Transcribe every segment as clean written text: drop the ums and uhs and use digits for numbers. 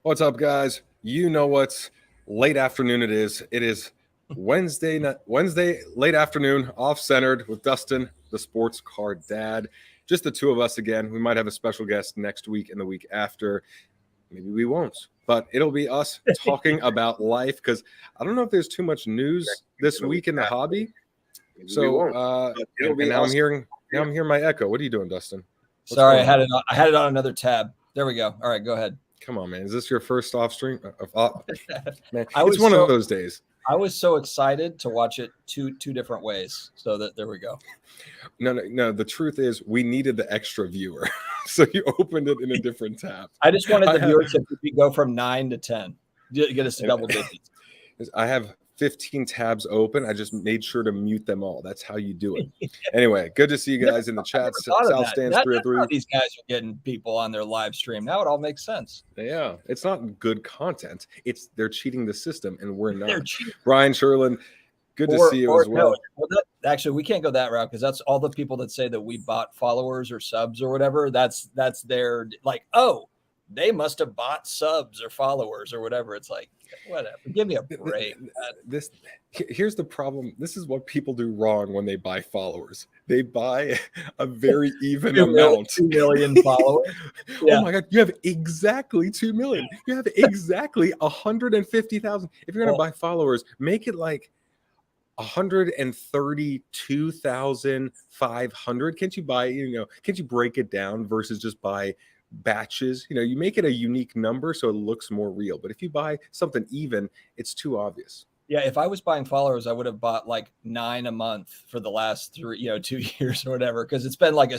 What's up, guys? You know what's late afternoon it is. It is Wednesday late afternoon, off-centered with Dustin, the sports car dad. Just the two of us again. We might have a special guest next week and the week after. Maybe we won't, but it'll be us talking about life because I don't know if there's too much news this week in the hobby. So, and now I'm hearing my echo. What are you doing, Dustin? Sorry, I had it on another tab. There we go. All right, go ahead. Come on, man. Is this your first off stream? Man, it's one of those days. I was so excited to watch it two different ways. So that there we go. No. The truth is we needed the extra viewer. So you opened it in a different tab. I just wanted the viewership to go from 9 to 10. Get us to double digits. I have 15 tabs open. I just made sure to mute them all. That's how you do it. Anyway, good to see you guys in the chat. South Stands 303. These guys are getting people on their live stream. Now it all makes sense. Yeah, it's not good content. They're cheating the system, and we're not. Brian Sherlin, good to see you as well. Actually, we can't go that route because that's all the people that say that we bought followers or subs or whatever. That's their like, oh, they must have bought subs or followers or whatever. It's like, whatever. Give me a break. Here's the problem. This is what people do wrong when they buy followers. They buy a very even amount. 2 million followers. Yeah. Oh my God. You have exactly 2 million. You have exactly 150,000. If you're going to buy followers, make it like 132,500. Can't you buy, can't you break it down versus just buy batches? You make it a unique number so it looks more real. But if you buy something even, it's too obvious. Yeah, if I was buying followers, I would have bought like 9 a month for the last 2 years or whatever, because it's been like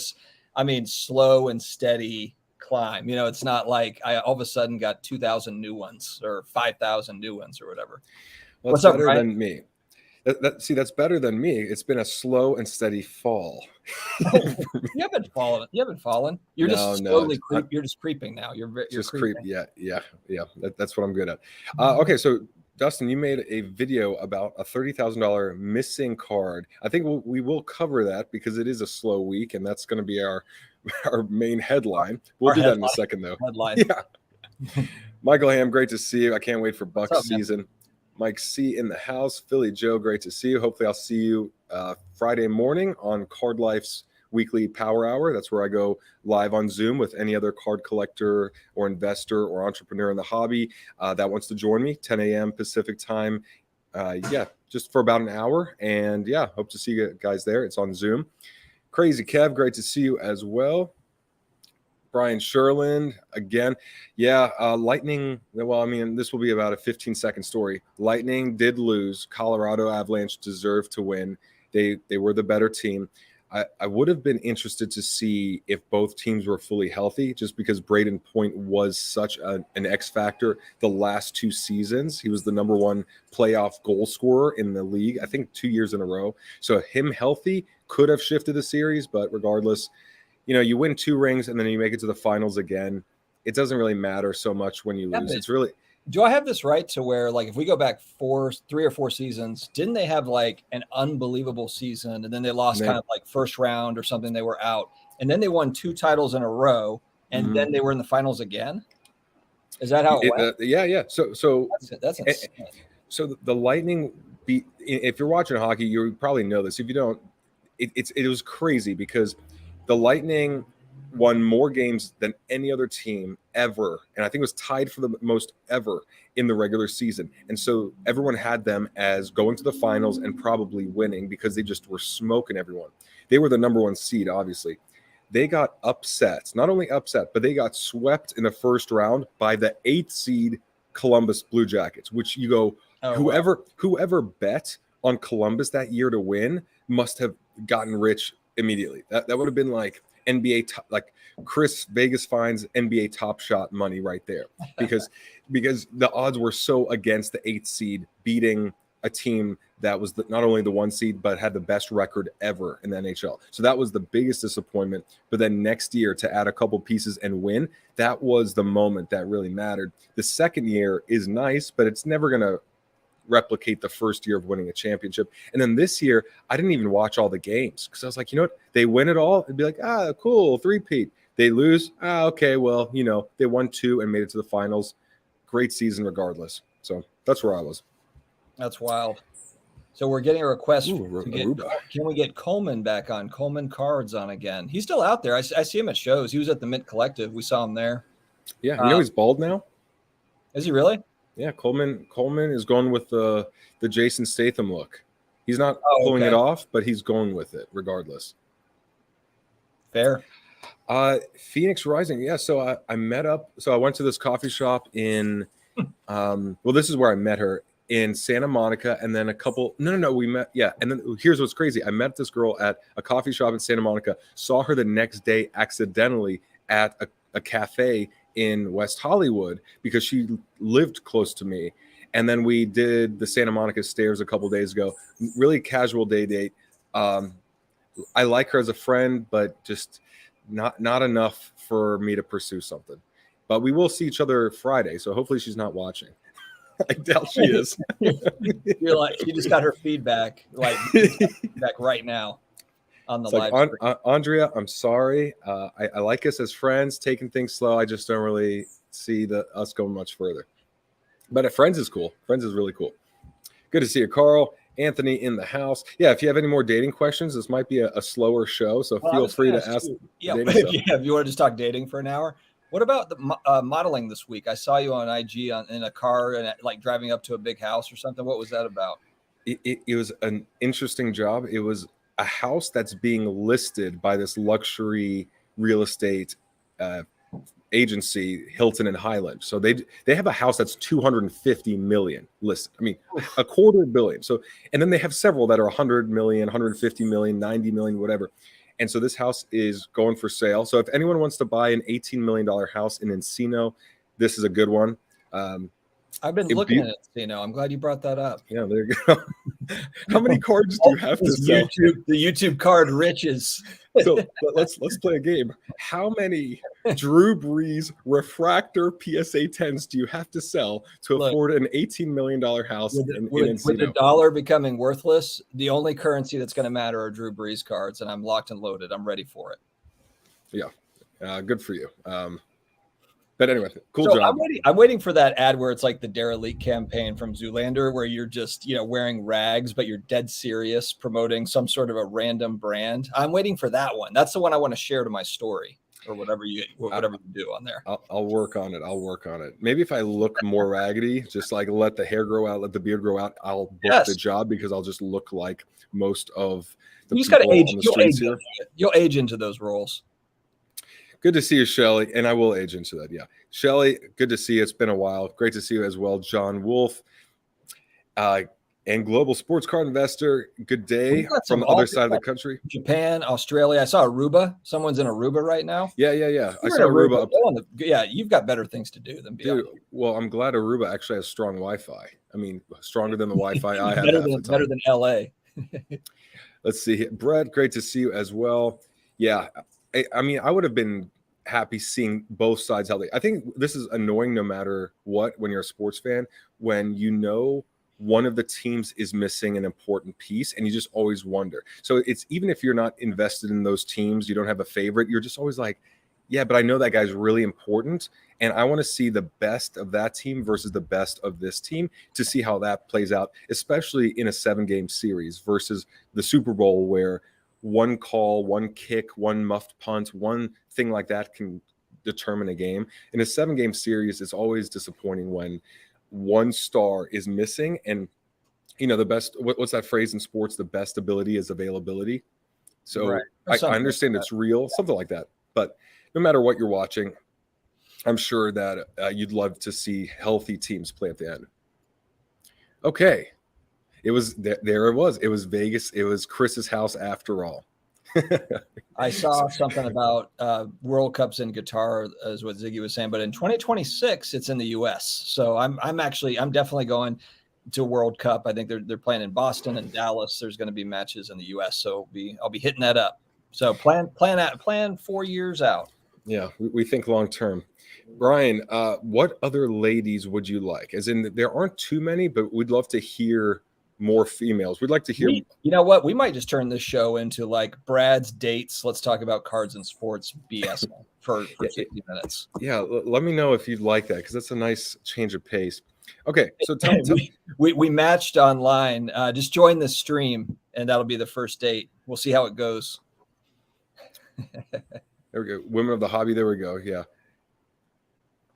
slow and steady climb. It's not like I all of a sudden got 2,000 new ones or 5,000 new ones or whatever. Well, what's up, Brian? Than me. That's better than me. It's been a slow and steady fall. You haven't fallen. You're just slowly creeping. You're just creeping now. You're just creeping. Yeah. That's what I'm good at. Okay, so Dustin, you made a video about a $30,000 missing card. I think we will cover that because it is a slow week, and that's going to be our main headline. We'll do that in a second, though. Headline. Yeah. Michael Ham, great to see you. I can't wait for Bucks season. Man? Mike C in the house. Philly Joe, great to see you. Hopefully I'll see you Friday morning on Card Life's weekly power hour. That's where I go live on Zoom with any other card collector or investor or entrepreneur in the hobby that wants to join me, 10 a.m. Pacific time. Just for about an hour. And hope to see you guys there. It's on Zoom. Crazy Kev, great to see you as well. Brian Sherland again. Lightning. Well, this will be about a 15-second story. Lightning did lose. Colorado Avalanche deserved to win. They were the better team. I would have been interested to see if both teams were fully healthy, just because Braden Point was such an X factor the last 2 seasons. He was the number 1 playoff goal scorer in the league, I think 2 years in a row. So him healthy could have shifted the series, but regardless, you win 2 rings and then you make it to the finals again. It doesn't really matter so much when you lose. It's really. Do I have this right to where, like, if we go back 3 or 4 seasons, didn't they have like an unbelievable season and then they lost kind of like first round or something? They were out and then they won 2 titles in a row and then they were in the finals again. Is that how it went? Yeah. So that's insane. So the Lightning beat. If you're watching hockey, you probably know this. If you don't, it was crazy because the Lightning won more games than any other team ever. And I think it was tied for the most ever in the regular season. And so everyone had them as going to the finals and probably winning because they just were smoking everyone. They were the number 1 seed, obviously. They got upset, not only upset, but they got swept in the first round by the 8th seed Columbus Blue Jackets, which you go, whoever bet on Columbus that year to win must have gotten rich immediately. That would have been like NBA, like Chris Vegas finds NBA Top Shot money right there, because the odds were so against the 8th seed beating a team that was not only the 1 seed but had the best record ever in the NHL. So that was the biggest disappointment. But then next year to add a couple pieces and win, that was the moment that really mattered. The second year is nice, but it's never going to replicate the first year of winning a championship. And then this year, I didn't even watch all the games because I was like, you know what? They win it all. It'd be like, cool, 3-peat. They lose. Okay, well, they won 2 and made it to the finals. great season regardless. So that's where I was. That's wild. So we're getting a request Aruba. Can we get Coleman back on? Coleman Cards on again. He's still out there. I see him at shows. He was at the Mint Collective. We saw him there. Yeah, he's bald now. Is he really? Yeah, Coleman is going with the Jason Statham look. He's not pulling it off, but he's going with it regardless. Fair. Phoenix Rising. Yeah, so I met up. So I went to this coffee shop in this is where I met her, in Santa Monica, and then we met. Yeah, and then here's what's crazy. I met this girl at a coffee shop in Santa Monica, saw her the next day accidentally at a cafe in West Hollywood because she lived close to me. And then we did the Santa Monica stairs a couple days ago. Really casual date. I like her as a friend, but just not enough for me to pursue something. But we will see each other Friday, so hopefully she's not watching. I doubt she is. You're like, she just got her feedback, back right now on the live. Andrea, I'm sorry. I like us as friends, taking things slow. I just don't really see us going much further. But Friends is cool. Friends is really cool. Good to see you, Carl. Anthony in the house. Yeah, if you have any more dating questions, this might be a slower show, so feel free to ask. If you want to just talk dating for an hour. What about the modeling this week? I saw you on IG in a car and like driving up to a big house or something. What was that about? It was an interesting job. It was a house that's being listed by this luxury real estate agency, Hilton and Highland. So they have a house that's 250 million listed. I mean, $250 million. So, and then they have several that are 100 million, 150 million, 90 million, whatever. And so this house is going for sale. So if anyone wants to buy an $18 million house in Encino, this is a good one. I've been looking at Encino. I'm glad you brought that up. Yeah, there you go. How many cards do you have to sell? The YouTube card riches. So let's play a game. How many Drew Brees refractor PSA 10s do you have to sell to afford an $18 million house in Encino? With the dollar becoming worthless, the only currency that's going to matter are Drew Brees cards, and I'm locked and loaded. I'm ready for it. Yeah, good for you. But anyway, cool job. I'm waiting for that ad where it's like the Derelict campaign from Zoolander, where you're just, wearing rags, but you're dead serious promoting some sort of a random brand. I'm waiting for that one. That's the one I want to share to my story or whatever you do on there. I'll work on it. Maybe if I look more raggedy, just like let the hair grow out, let the beard grow out, I'll book the job because I'll just look like most of the people on the streets here. You'll age into those roles. Good to see you, Shelly. And I will age into that. Yeah. Shelly, good to see you. It's been a while. Great to see you as well. John Wolf and Global Sports Card Investor. Good day from the other side of the country. Japan, Australia. I saw Aruba. Someone's in Aruba right now. Yeah. I saw Aruba. You've got better things to do than be on. Well, I'm glad Aruba actually has strong Wi-Fi. I mean, stronger than the Wi-Fi I have. Better than LA. Let's see. Brett, great to see you as well. Yeah. I mean, I would have been happy seeing both sides healthy. I think this is annoying no matter what when you're a sports fan, when one of the teams is missing an important piece and you just always wonder. So it's even if you're not invested in those teams, you don't have a favorite, you're just always like, yeah, but I know that guy's really important and I want to see the best of that team versus the best of this team to see how that plays out, especially in a 7-game series versus the Super Bowl where one call, one kick, one muffed punt, one thing like that can determine a game. In a 7-game series, it's always disappointing when one star is missing. And, the best, what's that phrase in sports? The best ability is availability. So right. I understand it's real, something like that. But no matter what you're watching, I'm sure that you'd love to see healthy teams play at the end. Okay. It was there. It was Vegas. It was Chris's house after all. I saw something about World Cups in Qatar, is what Ziggy was saying. But in 2026, it's in the U.S. So I'm definitely going to World Cup. I think they're playing in Boston and Dallas. There's going to be matches in the U.S. So I'll be hitting that up. So plan 4 years out. Yeah, we think long term. Brian, what other ladies would you like? As in, there aren't too many, but we'd love to hear more females. We'd like to hear. You know what? We might just turn this show into like Brad's dates. Let's talk about cards and sports BS for 60 minutes. Yeah, let me know if you'd like that, because that's a nice change of pace. Okay, so tell we matched online. Just join the stream, and that'll be the first date. We'll see how it goes. There we go. Women of the hobby. There we go. Yeah.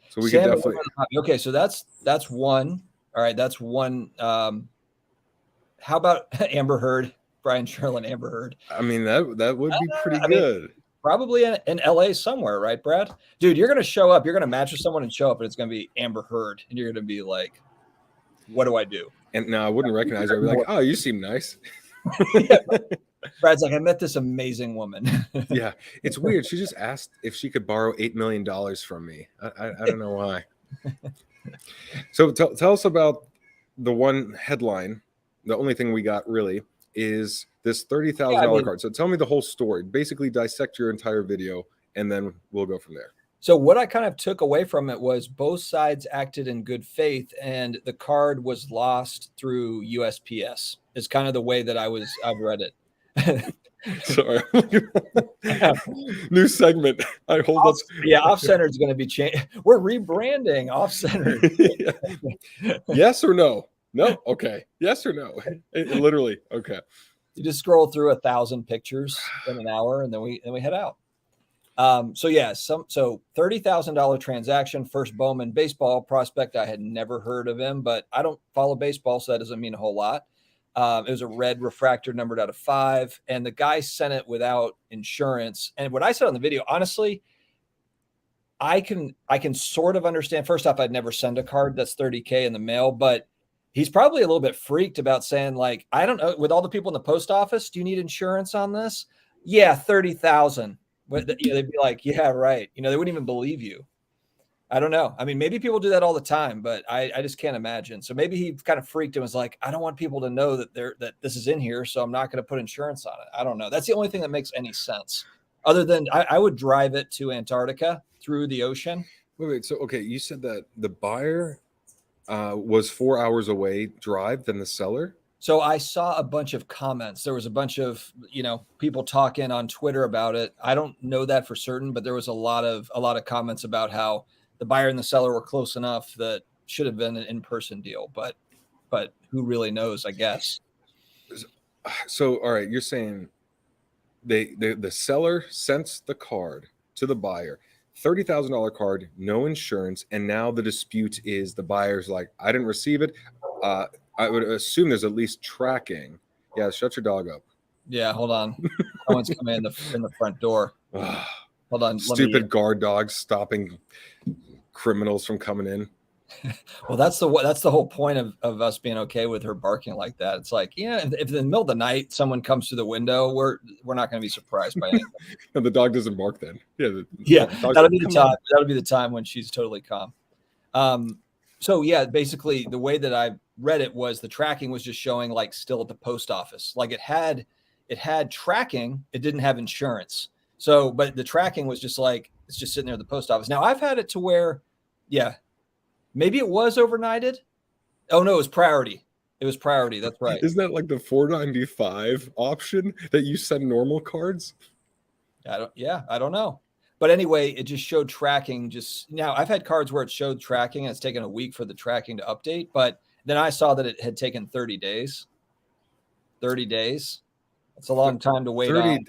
So we Sam, can definitely. Okay, so that's one. All right, that's one. How about Amber Heard, Brian Sherlin, Amber Heard? I mean, that would be pretty good. Mean, probably in LA somewhere, right, Brad? Dude, you're going to show up. You're going to match with someone and show up, and it's going to be Amber Heard. And you're going to be like, what do I do? And no, I wouldn't recognize her. I'd be like, oh, you seem nice. Yeah, Brad's like, I met this amazing woman. Yeah, it's weird. She just asked if she could borrow $8 million from me. I don't know why. So tell us about the one headline. The only thing we got really is this $30,000 card. So tell me the whole story. Basically dissect your entire video, and then we'll go from there. So what I kind of took away from it was both sides acted in good faith, and the card was lost through USPS. Is kind of the way that I've read it. Sorry. New segment. I hold up. Yeah, off center is going to be changed. We're rebranding off center. Yes or no? No. Okay. Yes or no? Literally. Okay. You just scroll through 1,000 pictures in an hour, and then we head out. So $30,000 transaction. First Bowman baseball prospect. I had never heard of him, but I don't follow baseball, so that doesn't mean a whole lot. It was a red refractor numbered out of 5, and the guy sent it without insurance. And what I said on the video, honestly, I can sort of understand. First off, I'd never send a card that's $30K in the mail, but he's probably a little bit freaked about saying, like, I don't know, with all the people in the post office, do you need insurance on this? Yeah, 30,000. They'd be like, yeah, right. They wouldn't even believe you. I don't know. I mean, maybe people do that all the time, but I just can't imagine. So maybe he kind of freaked and was like, I don't want people to know that this is in here, so I'm not going to put insurance on it. I don't know. That's the only thing that makes any sense. Other than I would drive it to Antarctica through the ocean. Wait. So, okay, you said that the buyer was 4 hours away drive than the seller? So I saw a bunch of comments. There was a bunch of, people talking on Twitter about it. I don't know that for certain, but there was a lot of comments about how the buyer and the seller were close enough that should have been an in-person deal, but who really knows, I guess. So, all right, you're saying the seller sent the card to the buyer, $30,000 card, no insurance, and now the dispute is the buyer's like, I didn't receive it. I would assume there's at least tracking. Yeah, shut your dog up. Yeah, hold on. Someone's coming in the front door. Hold on. Stupid guard dogs stopping criminals from coming in. Well, that's the whole point of us being okay with her barking like that. It's like, yeah, if in the middle of the night someone comes through the window, we're not going to be surprised by anything. And the dog doesn't bark then. Yeah, that'll be the time. That'll be the time when she's totally calm. So yeah, basically the way that I read it was the tracking was just showing like still at the post office. Like it had tracking, it didn't have insurance. So, but the tracking was just like, it's just sitting there at the post office. Now I've had it to where, yeah, maybe it was overnighted. Oh no, it was priority. It was priority. That's right. Isn't that like the $4.95 option that you send normal cards? I don't know. But anyway, it just showed tracking. Now I've had cards where it showed tracking and it's taken a week for the tracking to update, but then I saw that it had taken 30 days. 30 days. That's a long time to wait on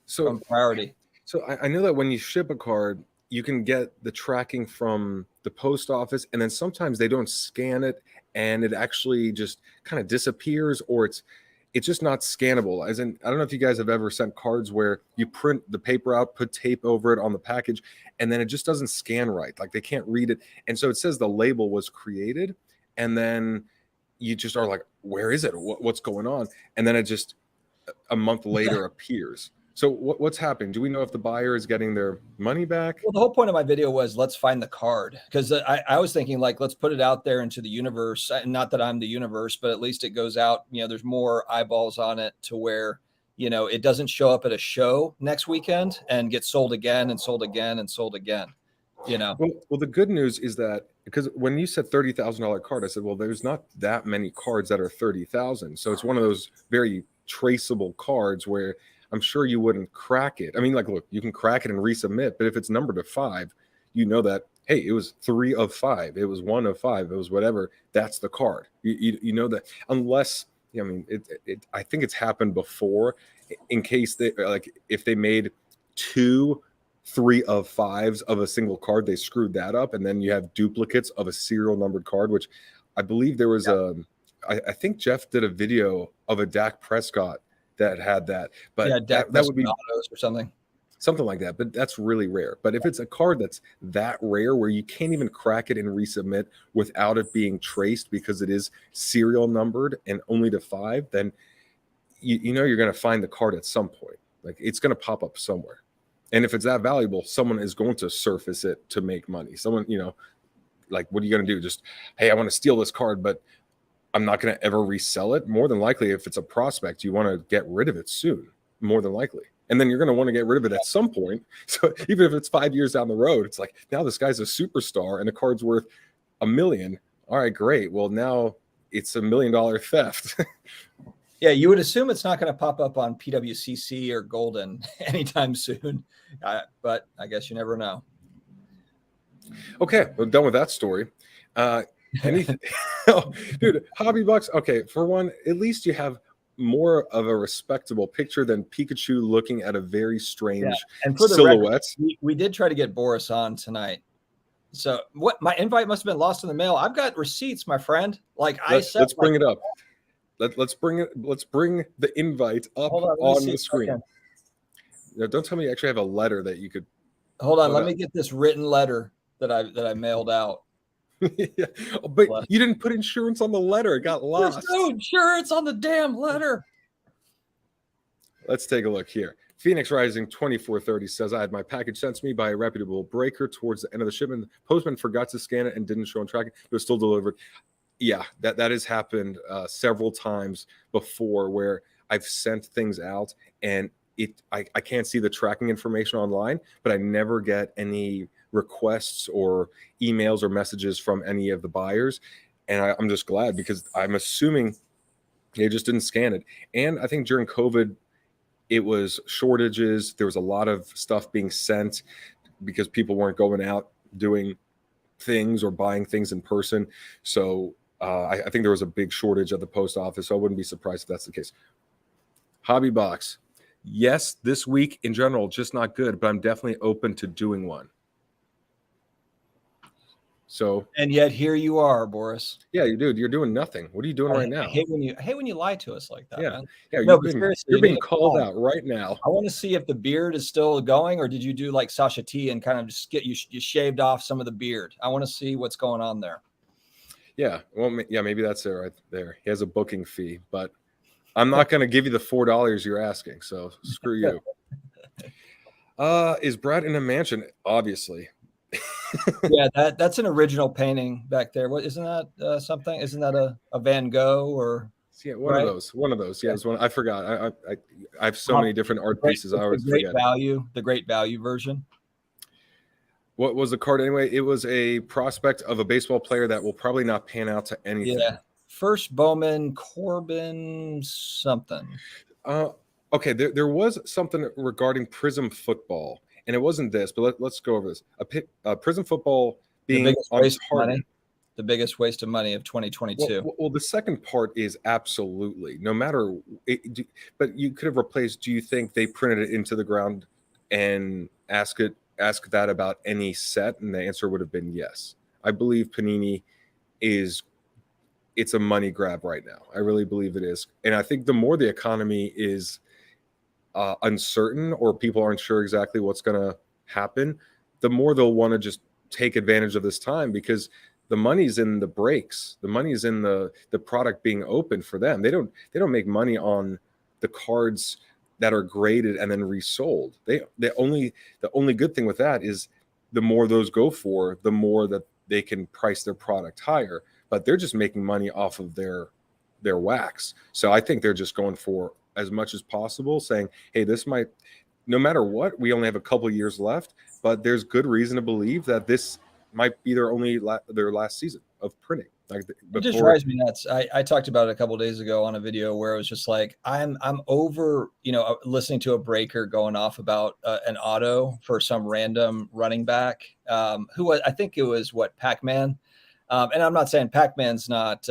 from priority. So I know that when you ship a card, you can get the tracking from the post office, and then sometimes they don't scan it and it actually just kind of disappears, or it's just not scannable. As in, I don't know if you guys have ever sent cards where you print the paper out, put tape over it on the package, and then it just doesn't scan right. Like they can't read it. And so it says the label was created, and then you just are like, where is it? What's going on? And then it just a month later appears. So what's happening? Do we know if the buyer is getting their money back? Well, the whole point of my video was let's find the card, because I was thinking like, let's put it out there into the universe. Not that I'm the universe, but at least it goes out. There's more eyeballs on it to where, it doesn't show up at a show next weekend and get sold again and sold again and sold again. Well, the good news is that because when you said $30,000 card, I said, well, there's not that many cards that are 30,000. So it's one of those very traceable cards where I'm sure you wouldn't crack it. I mean, like, look, you can crack it and resubmit, but if it's numbered to 5, you know that, hey, it was 3 of 5, it was 1 of 5, it was whatever. That's the card. You know that, unless, I mean, I think it's happened before, in case they, like, if they made 2 3 of 5s of a single card, they screwed that up, and then you have duplicates of a serial numbered card, which I believe there was I think Jeff did a video of a Dak Prescott that had that, but that would be autos or something like that, but that's really rare. But if it's a card that's that rare where you can't even crack it and resubmit without it being traced because it is serial numbered and only to 5, then you know you're going to find the card at some point. Like, it's going to pop up somewhere. And if it's that valuable, someone is going to surface it to make money. Someone, like, what are you going to do? Just, hey, I want to steal this card, but I'm not going to ever resell it. More than likely, if it's a prospect, you want to get rid of it soon, more than likely. And then you're going to want to get rid of it at some point. So even if it's 5 years down the road, it's like, now this guy's a superstar and the card's worth $1 million. All right, great. Well, now it's $1 million theft. Yeah, you would assume it's not going to pop up on PWCC or Golden anytime soon, but I guess you never know. Okay, we're done with that story. Anything, oh, dude? Hobby Bucks. Okay, for one, at least you have more of a respectable picture than Pikachu looking at a very strange and for the silhouettes. Record, we did try to get Boris on tonight. So what? My invite must have been lost in the mail. I've got receipts, my friend. Let's bring it up. Let's bring the invite up on the screen. Now, don't tell me you actually have a letter that you could. Hold on, let me get this written letter that I mailed out. Yeah. But you didn't put insurance on the letter. It got lost. There's no insurance on the damn letter. Let's take a look here. Phoenix Rising 2430 says, I had my package sent to me by a reputable breaker towards the end of the shipment. The postman forgot to scan it and didn't show on tracking. It was still delivered. Yeah, that has happened several times before, where I've sent things out and I can't see the tracking information online, but I never get any requests or emails or messages from any of the buyers. And I'm just glad, because I'm assuming they just didn't scan it. And I think during COVID, it was shortages. There was a lot of stuff being sent because people weren't going out doing things or buying things in person. So I think there was a big shortage at the post office. So I wouldn't be surprised if that's the case. Hobby Box. Yes, this week in general, just not good, but I'm definitely open to doing one. So, and yet here you are, Boris. Yeah, you dude, you're doing nothing. What are you doing right now? I hate when you lie to us like that. Yeah, man. Yeah. No, you're being called out right now. I want to see if the beard is still going, or did you do like Sasha T and kind of just you shaved off some of the beard? I want to see what's going on there. Yeah, well, yeah, maybe that's it right there. He has a booking fee, but I'm not going to give you the $4 you're asking. So screw you. Is Brad in a mansion? Obviously. Yeah, that's an original painting back there. What isn't that something? Isn't that a Van Gogh or? Yeah, one of those. Yeah, one. I forgot. I have so many different art pieces. I always forget. The great value version. What was the card anyway? It was a prospect of a baseball player that will probably not pan out to anything. Yeah, First Bowman Corbin something. Okay, there was something regarding Prism football, and it wasn't this, but let's go over this. Prism football being the biggest waste of money of 2022. Well, the second part is absolutely no matter. But you could have replaced. Do you think they printed it into the ground and ask that about any set? And the answer would have been yes. I believe Panini it's a money grab right now. I really believe it is. And I think the more the economy is uncertain, or people aren't sure exactly what's going to happen, the more they'll want to just take advantage of this time, because the money's in the breaks. The money's in the product being open for them. They don't make money on the cards that are graded and then resold. The only good thing with that is the more those go for, the more that they can price their product higher. But they're just making money off of their wax. So I think they're just going for as much as possible, saying, hey, this might, no matter what, we only have a couple of years left. but there's good reason to believe that this might be their last season of printing. Like it just drives me nuts. I talked about it a couple of days ago on a video where it was just like I'm over, listening to a breaker going off about an auto for some random running back who was, I think it was Pac-Man. And I'm not saying Pac-Man's not,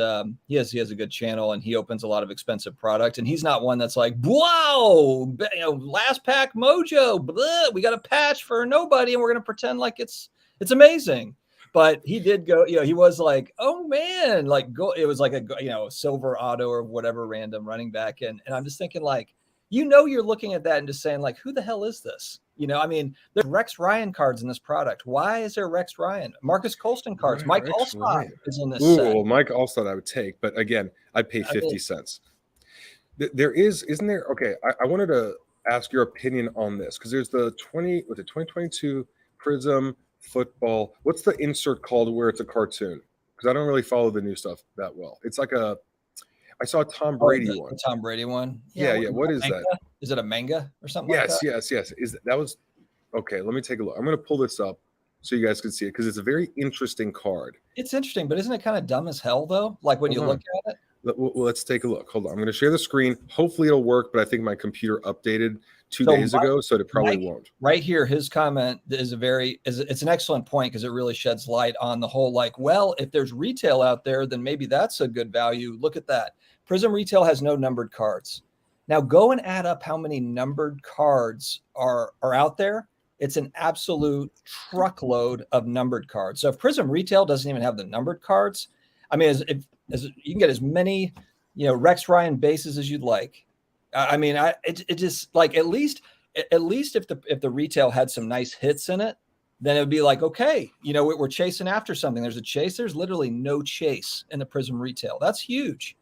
he has a good channel and he opens a lot of expensive product, and he's not one that's like, whoa, last pack mojo, blah, we got a patch for nobody and we're going to pretend like it's amazing. But he did go, he was like, oh man, like it was like a silver auto or whatever random running back. And I'm just thinking like, you're looking at that and just saying like, who the hell is this? I mean, there's Rex Ryan cards in this product. Why is there Rex Ryan? Marcus Colston cards. Mike Allstott is in this set. Well, Mike Allstott I would take, but again, I'd pay 50 cents. There isn't there? Okay, I wanted to ask your opinion on this because there's the 2022 Prism football. What's the insert called where it's a cartoon? Because I don't really follow the new stuff that well. It's like I saw a Tom Brady one. The Tom Brady one. Yeah. What is manga? that? Is it a manga or something like that? Yes. That was okay. Let me take a look. I'm going to pull this up so you guys can see it because it's a very interesting card. It's interesting, but isn't it kind of dumb as hell though? Like when you look at it. Let's take a look. Hold on. I'm going to share the screen. Hopefully it'll work, but I think my computer updated 2 days ago, so it probably won't. Right here, his comment is it's an excellent point because it really sheds light on the whole like, well, if there's retail out there, then maybe that's a good value. Look at that. Prism retail has no numbered cards. Now go and add up how many numbered cards are out there. It's an absolute truckload of numbered cards. So if Prism retail doesn't even have the numbered cards, I mean, as you can get as many, Rex Ryan bases as you'd like. I mean, it just like at least if the retail had some nice hits in it, then it would be like, okay, we're chasing after something. There's a chase. There's literally no chase in the Prism retail. That's huge.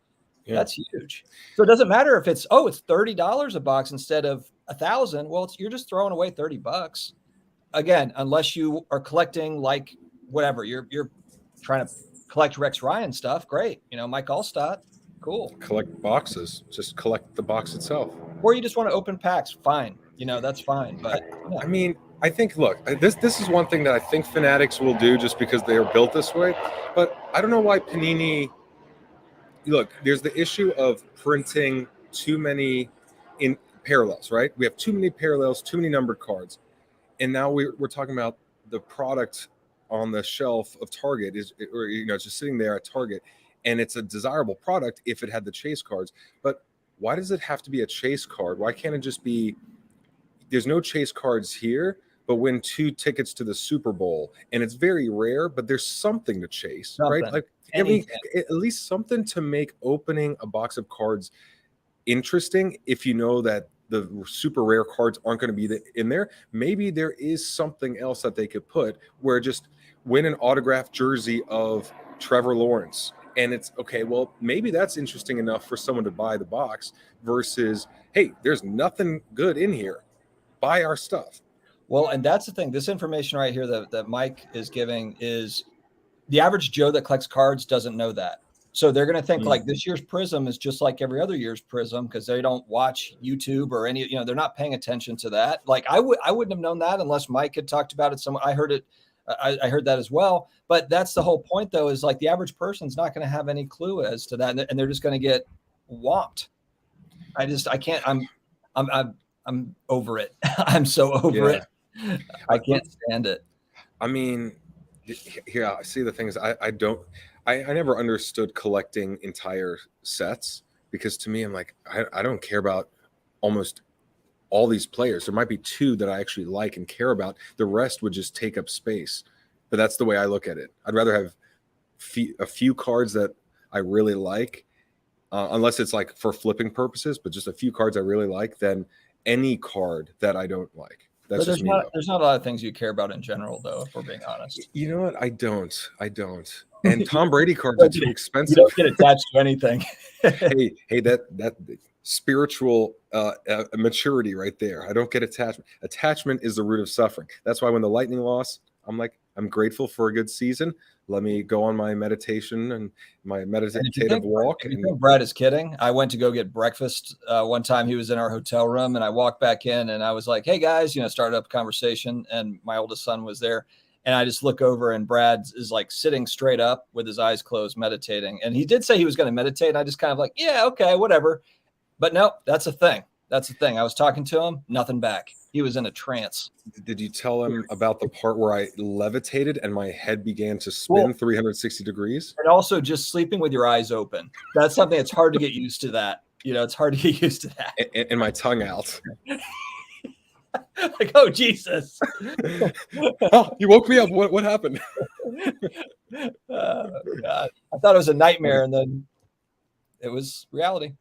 Yeah. That's huge. So it doesn't matter if it's $30 a box instead of $1,000. Well, you're just throwing away $30. Again, unless you are collecting like whatever you're trying to collect Rex Ryan stuff. Great. Mike Allstott. Cool. Collect boxes. Just collect the box itself. Or you just want to open packs. Fine. That's fine. But I mean, I think, look, this is one thing that I think Fanatics will do just because they are built this way. But I don't know why Panini. Look, there's the issue of printing too many in parallels, right? We have too many parallels, too many numbered cards. And now we're talking about the product on the shelf of Target it's just sitting there at Target. And it's a desirable product if it had the chase cards. But why does it have to be a chase card? Why can't it just be there's no chase cards here, but win 2 tickets to the Super Bowl? And it's very rare, but there's something to chase, right? Like, I mean, at least something to make opening a box of cards interesting if you know that the super rare cards aren't going to be in there. Maybe there is something else that they could put where just win an autographed jersey of Trevor Lawrence. And it's okay, well, maybe that's interesting enough for someone to buy the box versus, hey, there's nothing good in here. Buy our stuff. Well, and that's the thing. This information right here that Mike is giving is the average Joe that collects cards doesn't know that. So they're going to think like this year's Prism is just like every other year's Prism because they don't watch YouTube or any, they're not paying attention to that. Like I wouldn't have known that unless Mike had talked about it. I heard it. I heard that as well. But that's the whole point, though, is like the average person's not going to have any clue as to that, and they're just going to get whomped. I can't. I'm over it. I'm so over it. I can't stand it. I mean, here I see the things. I never understood collecting entire sets because to me, I'm like, I don't care about almost all these players. There might be 2 that I actually like and care about. The rest would just take up space. But that's the way I look at it. I'd rather have a few cards that I really like, unless it's like for flipping purposes, but just a few cards I really like than any card that I don't like. That's just me. There's not a lot of things you care about in general, though, if we're being honest. You know what? I don't. And Tom Brady cards are too expensive. You don't get attached to anything. hey, that spiritual maturity right there. I don't get attachment. Attachment is the root of suffering. That's why when the Lightning lost, I'm like, I'm grateful for a good season. Let me go on my meditation and my meditative walk. If you think Brad is kidding, I went to go get breakfast one time. He was in our hotel room, and I walked back in, and I was like, "Hey guys," started up a conversation, and my oldest son was there, and I just look over, and Brad is like sitting straight up with his eyes closed, meditating. And he did say he was going to meditate. And I just kind of like, yeah, okay, whatever. But no, that's a thing. That's the thing. I was talking to him, nothing back. He was in a trance. Did you tell him about the part where I levitated and my head began to spin 360 degrees? And also just sleeping with your eyes open. That's something that's hard to get used to that. It's hard to get used to that. And my tongue out. Like, oh, Jesus. Oh, you woke me up. What happened? Oh, God. I thought it was a nightmare, and then it was reality.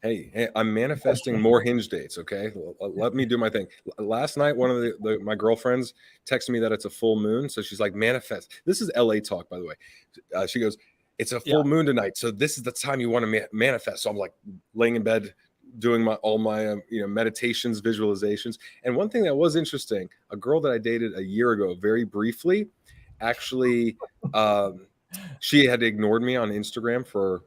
Hey, I'm manifesting more Hinge dates, okay? Let me do my thing. Last night, one of my girlfriends texted me that it's a full moon, so she's like, manifest. This is LA talk, by the way. She goes, it's a full moon tonight, so this is the time you want to manifest. So I'm like laying in bed doing all my meditations, visualizations. And one thing that was interesting, a girl that I dated a year ago, very briefly, actually, she had ignored me on Instagram for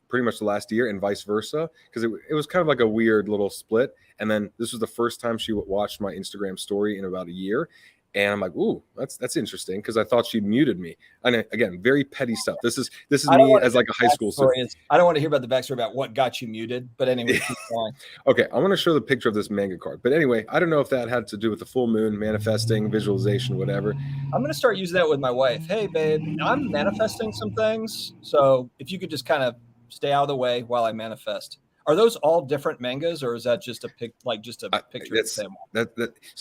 pretty much the last year, and vice versa, because it was kind of like a weird little split. And then this was the first time she watched my Instagram story in about a year, and I'm like, ooh, that's interesting, because I thought she'd muted me. And again, very petty stuff. This is me as like a high school student. I don't want to hear about the backstory about what got you muted, but anyway, keep going. Okay, I want to show the picture of this manga card. But anyway, I don't know if that had to do with the full moon, manifesting, visualization, whatever. I'm going to start using that with my wife. Hey, babe, I'm manifesting some things, so if you could just kind of stay out of the way while I manifest. Are those all different mangas, or is that just a picture of the same one?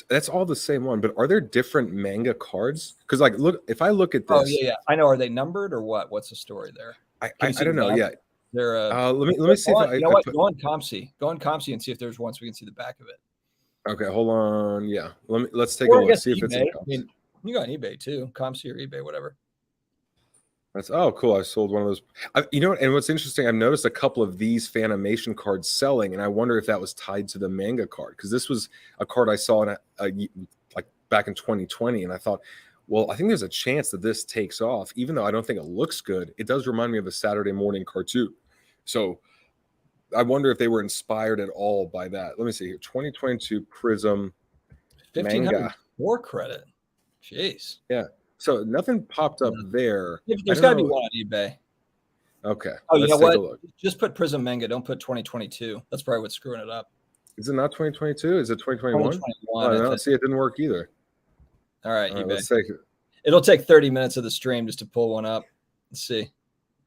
That's all the same one, but are there different manga cards? Because like, look, if I look at this, oh yeah, I know. Are they numbered or what? What's the story there? I don't know. Yeah, they're. Let me see. Go on Comsy. Go on Comsy and see if there's one so we can see the back of it. Okay, hold on. Yeah, let's take a look. See if it's in Comsy. You go on eBay too, Comsy or eBay, whatever. Oh, cool. I sold one of those. And what's interesting, I've noticed a couple of these Fanimation cards selling, and I wonder if that was tied to the manga card, because this was a card I saw in like back in 2020, and I thought, well, I think there's a chance that this takes off, even though I don't think it looks good. It does remind me of a Saturday morning cartoon, so I wonder if they were inspired at all by that. Let me see here. 2022 Prism manga. More credit. Jeez. Yeah. So nothing popped up there. There's got to be one on eBay. Okay. Oh, you know what? Just put Prism Manga. Don't put 2022. That's probably what's screwing it up. Is it not 2022? Is it 2021? 2021. Oh, no. See, it didn't work either. All right, eBay. Let's take it. It'll take 30 minutes of the stream just to pull one up. Let's see.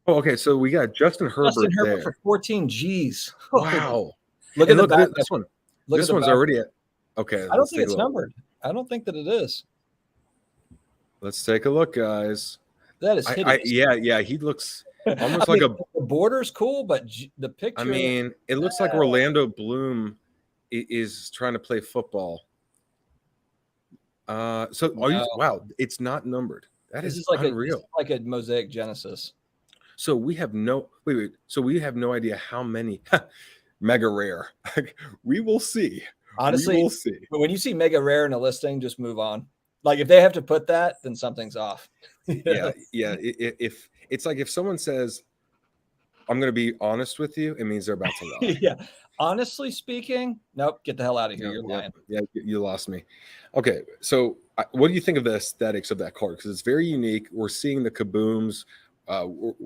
Oh, okay. So we got Justin Herbert there. For 14 G's. Wow. Look at the back. This one. This one's already at. Okay. I don't think it's numbered. I don't think that it is. Let's take a look, guys. That is hideous. Yeah. He looks almost like the border's cool, but the picture. I mean, it looks like Orlando Bloom is trying to play football. Wow, it's not numbered. This is like unreal. Like a Mosaic Genesis. So we have no So we have no idea how many mega rare. We will see. Honestly, we'll see. But when you see mega rare in a listing, just move on. Like if they have to put that, then something's off. Yeah. If it's like if someone says, "I'm going to be honest with you," it means they're about to lie. Yeah. Honestly speaking, nope. Get the hell out of here. You're lying. Yeah, you lost me. Okay, so what do you think of the aesthetics of that card? Because it's very unique. We're seeing the kabooms.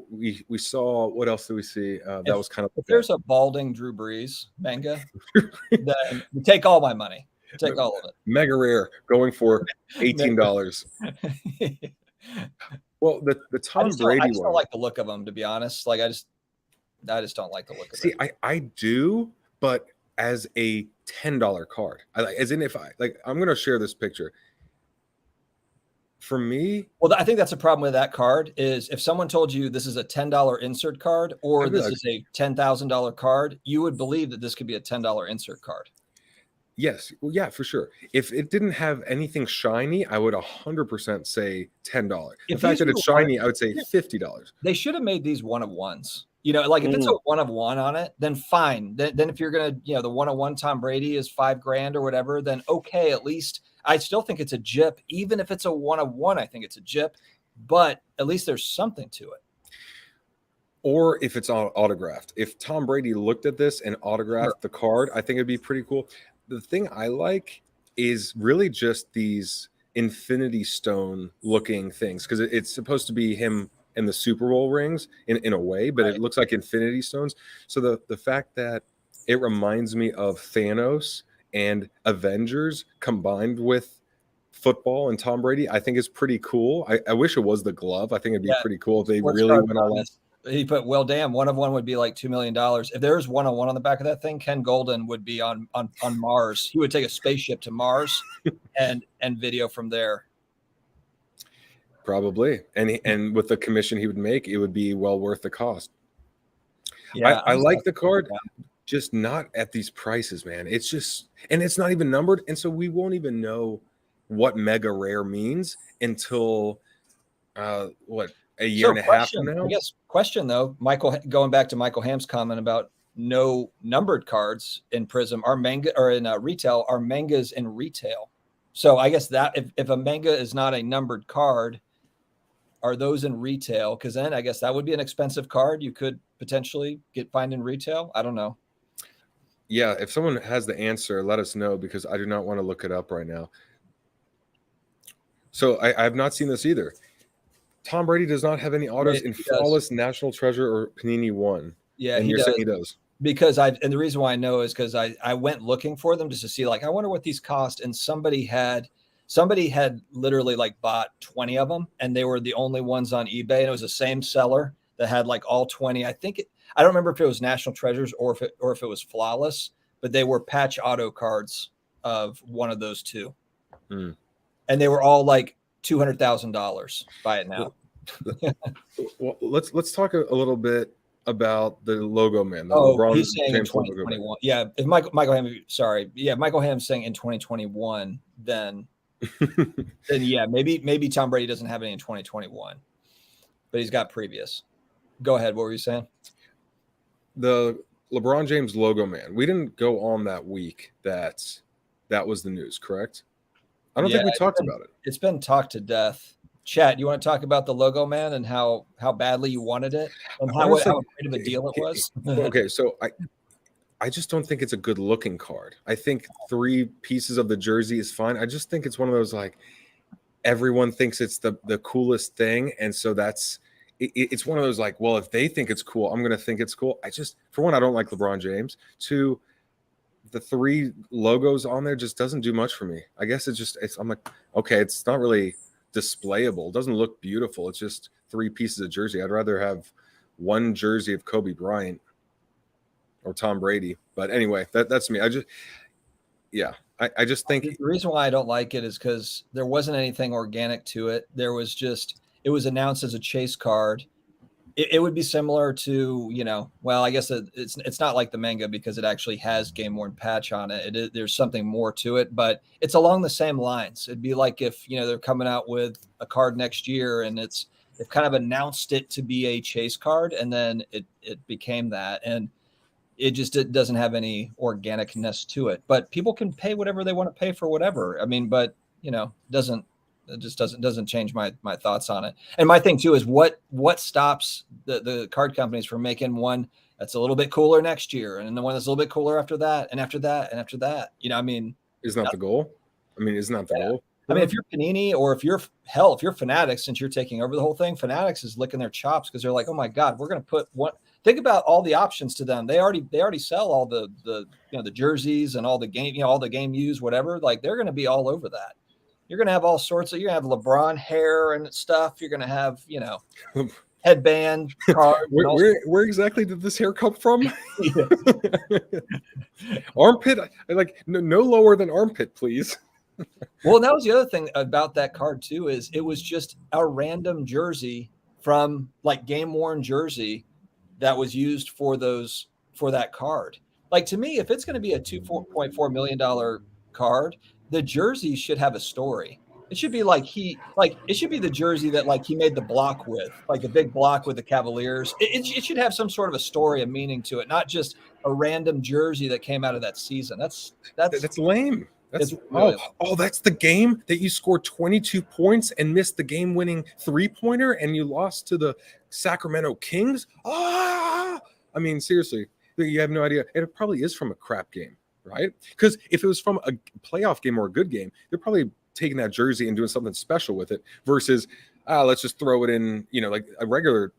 We saw, what else did we see? That was kind of. If there's a balding Drew Brees manga, then take all my money. Take all of it. Mega rare, going for $18. Well, the Tom Brady one. I just don't like the look of them, to be honest. Like I just don't like the look of it. See, I do, but as a $10 card. As in, if I'm going to share this picture. For me, well, I think that's a problem with that card. Is if someone told you this is a $10 insert card or this is a $10,000 card, you would believe that this could be a $10 insert card. Yes. Well, yeah, for sure. If it didn't have anything shiny, I would 100% say $10. The fact that it's shiny, I would say $50. They should have made these one of ones. If it's a one of one on it, then fine. Then if you're gonna, the one of one Tom Brady is $5,000 or whatever, then okay, at least I still think it's a JIP, even if it's a 1/1. I think it's a JIP, but at least there's something to it. Or if it's autographed. If Tom Brady looked at this and autographed the card, I think it'd be pretty cool. The thing I like is really just these Infinity Stone looking things, because it's supposed to be him and the Super Bowl rings in a way, but it looks like Infinity Stones. So the fact that it reminds me of Thanos and Avengers combined with football and Tom Brady, I think is pretty cool. I wish it was the glove. I think it'd be pretty cool if they really went all out. He put, well, damn, 1/1 would be like $2 million. If there's 1/1 on the back of that thing, Ken Golden would be on Mars. He would take a spaceship to Mars and video from there. Probably. And with the commission he would make, it would be well worth the cost. Yeah, I like the card, just not at these prices, man. It's just, and it's not even numbered. And so we won't even know what mega rare means until a year and a half from now. I guess question though, Michael, going back to Michael Ham's comment about no numbered cards in Prism, our manga or in retail, our mangas in retail. So I guess that if a manga is not a numbered card, are those in retail? Because then I guess that would be an expensive card you could potentially find in retail. I don't know. Yeah, if someone has the answer, let us know, because I do not want to look it up right now. So I have not seen this either. Tom Brady does not have any autos in Flawless, National Treasure, or Panini One. Yeah, and you're saying he does. Because and the reason why I know is because I went looking for them just to see, like, I wonder what these cost. And somebody had literally like bought 20 of them, and they were the only ones on eBay. And it was the same seller that had like all 20. I don't remember if it was National Treasures or if it was Flawless, but they were patch auto cards of one of those two. And they were all like $200,000. Buy it now. Well, let's talk a little bit about the logo man. He's saying in 2021. Yeah, if Michael Ham's saying in 2021, then yeah, maybe Tom Brady doesn't have any in 2021, but he's got previous. Go ahead. What were you saying? The LeBron James logo man. We didn't go on that week that was the news, correct? I don't think we talked about it. It's been talked to death. Chat, you want to talk about the logo man and how badly you wanted it and how great of a deal it was? Okay, so I just don't think it's a good looking card. I think 3 pieces of the jersey is fine. I just think it's one of those, like, everyone thinks it's the coolest thing, and so it's one of those, like, well, if they think it's cool, I'm going to think it's cool. For one, I don't like LeBron James. 2, the 3 logos on there just doesn't do much for me. I guess I'm like, okay, it's not really displayable. It doesn't look beautiful. It's just 3 pieces of jersey. I'd rather have 1 jersey of Kobe Bryant or Tom Brady. But anyway, that's me. I just think the reason why I don't like it is because there wasn't anything organic to it. It was announced as a chase card. It would be similar to, well, I guess it's not like the manga because it actually has game worn patch on it. There's something more to it, but it's along the same lines. It'd be like if, they're coming out with a card next year and they've kind of announced it to be a chase card, and then it became that. And it doesn't have any organicness to it, but people can pay whatever they want to pay for whatever. I mean, but it just doesn't change my thoughts on it. And my thing too is what stops the card companies from making one that's a little bit cooler next year, and then the one that's a little bit cooler after that, and after that, and after that. Isn't that the goal? Isn't that the goal? If you're Panini, or if you're Fanatics, since you're taking over the whole thing, Fanatics is licking their chops because they're like, oh my God, we're going to put one. Think about all the options to them. They already sell all the the jerseys and all the game, all the game used, whatever. Like, they're going to be all over that. You're going to have all sorts of, you're going to have LeBron hair and stuff. You're going to have, headband card. Where exactly did this hair come from? Armpit, no lower than armpit, please. Well, that was the other thing about that card too, is it was just a random jersey from, like, game worn jersey that was used for that card. Like, to me, if it's going to be a $2.4 million card, the jersey should have a story. It should be it should be the jersey that, like, he made the block with, like the big block with the Cavaliers. It should have some sort of a story, a meaning to it, not just a random jersey that came out of that season. That's lame. That's really that's the game that you scored 22 points and missed the game-winning three-pointer and you lost to the Sacramento Kings. I mean, seriously, you have no idea. And it probably is from a crap game, right? Because if it was from a playoff game or a good game, they're probably taking that jersey and doing something special with it versus let's just throw it in, like a regular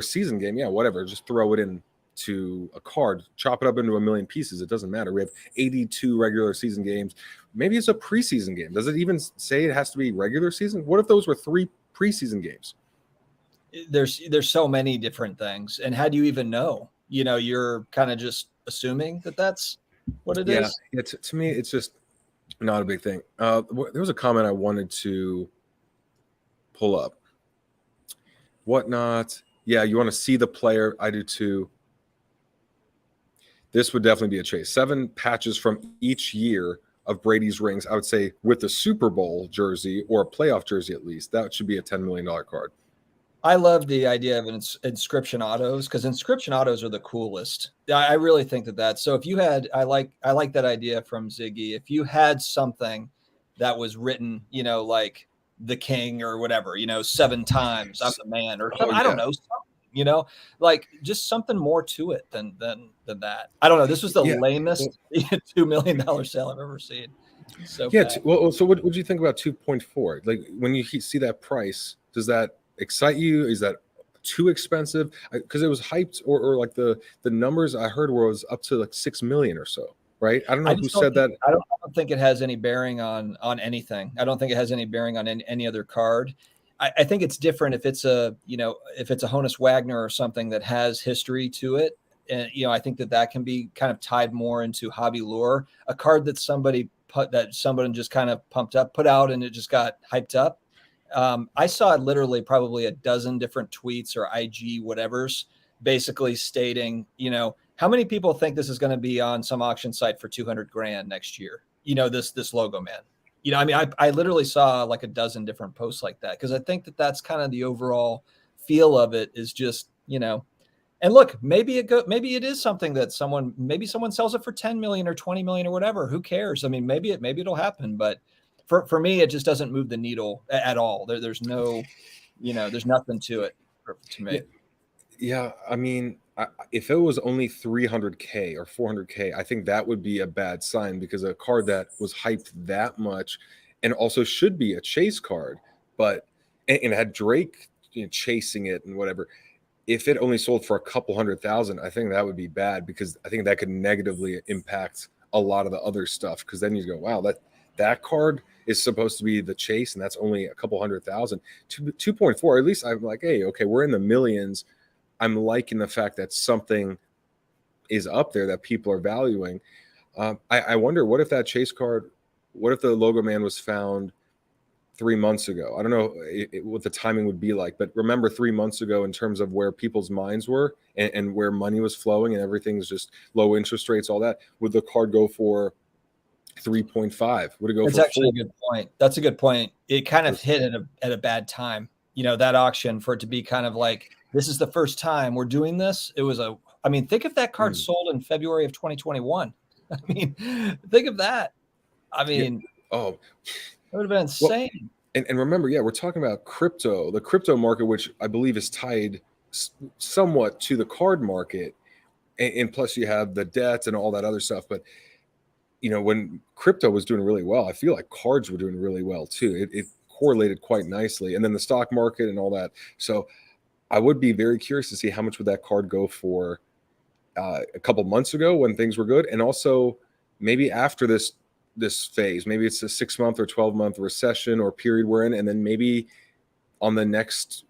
season game. Yeah, whatever. Just throw it in to a card, chop it up into a million pieces. It doesn't matter. We have 82 regular season games. Maybe it's a preseason game. Does it even say it has to be regular season? What if those were 3 preseason games? There's so many different things. And how do you even know? You're kind of just assuming that that's what it is. Yeah. To me, it's just not a big thing. There was a comment I wanted to pull up. Whatnot. Yeah, you want to see the player. I do too. This would definitely be a chase. 7 patches from each year of Brady's rings. I would say with the Super Bowl jersey or a playoff jersey at least, that should be a $10 million card. I love the idea of inscription autos because inscription autos are the coolest. I really think that's so. If you had, I like that idea from Ziggy. If you had something that was written, like the king or whatever, 7 times, I'm the man or something. I don't know. Like just something more to it than that. I don't know. This was the lamest $2 million sale I've ever seen. So so what would you think about 2.4? Like when you see that price, does that excite you? Is that too expensive? Because it was hyped, or like the numbers I heard was up to like 6 million or so, right? I don't know who said that. I don't think it has any bearing on anything. I don't think it has any bearing on any other card. I think it's different if it's a Honus Wagner or something that has history to it. And, I think that can be kind of tied more into hobby lore. A card that somebody just kind of put out and it just got hyped up. I saw literally probably a dozen different tweets or IG whatevers basically stating, how many people think this is going to be on some auction site for $200,000 next year? This logo man. I literally saw like a dozen different posts like that because I think that's kind of the overall feel of it is just, and look, maybe it is something that someone sells it for 10 million or 20 million or whatever. Who cares? I mean, maybe it'll happen, but for me, it just doesn't move the needle at all. There's no, there's nothing to it to me. Yeah. I mean, if it was only 300K or 400K, I think that would be a bad sign because a card that was hyped that much and also should be a chase card, but and had Drake chasing it and whatever. If it only sold for a couple 100,000, I think that would be bad because I think that could negatively impact a lot of the other stuff. Because then you go, wow, that card is supposed to be the chase, and that's only a couple 100,000. 2.4, at least I'm like, hey, okay, we're in the millions. I'm liking the fact that something is up there that people are valuing. I wonder, what if that chase card, what if the logo man was found 3 months ago? I don't know what the timing would be like, but remember 3 months ago in terms of where people's minds were and where money was flowing and everything's just low interest rates, all that. Would the card go for 3.5? Would it go? That's actually a good point. That's a good point. It kind of hit at a bad time, that auction, for it to be kind of like, this is the first time we're doing this. It was think if that card sold in February of 2021. I mean, think of that. I mean, it would have been insane. Well, and remember, we're talking about the crypto market, which I believe is tied somewhat to the card market. And plus you have the debt and all that other stuff. But, when crypto was doing really well, I feel like cards were doing really well too. It correlated quite nicely. And then the stock market and all that. So I would be very curious to see how much would that card go for a couple months ago when things were good. And also maybe after this phase, maybe it's a 6-month or 12-month recession or period we're in. And then maybe on the next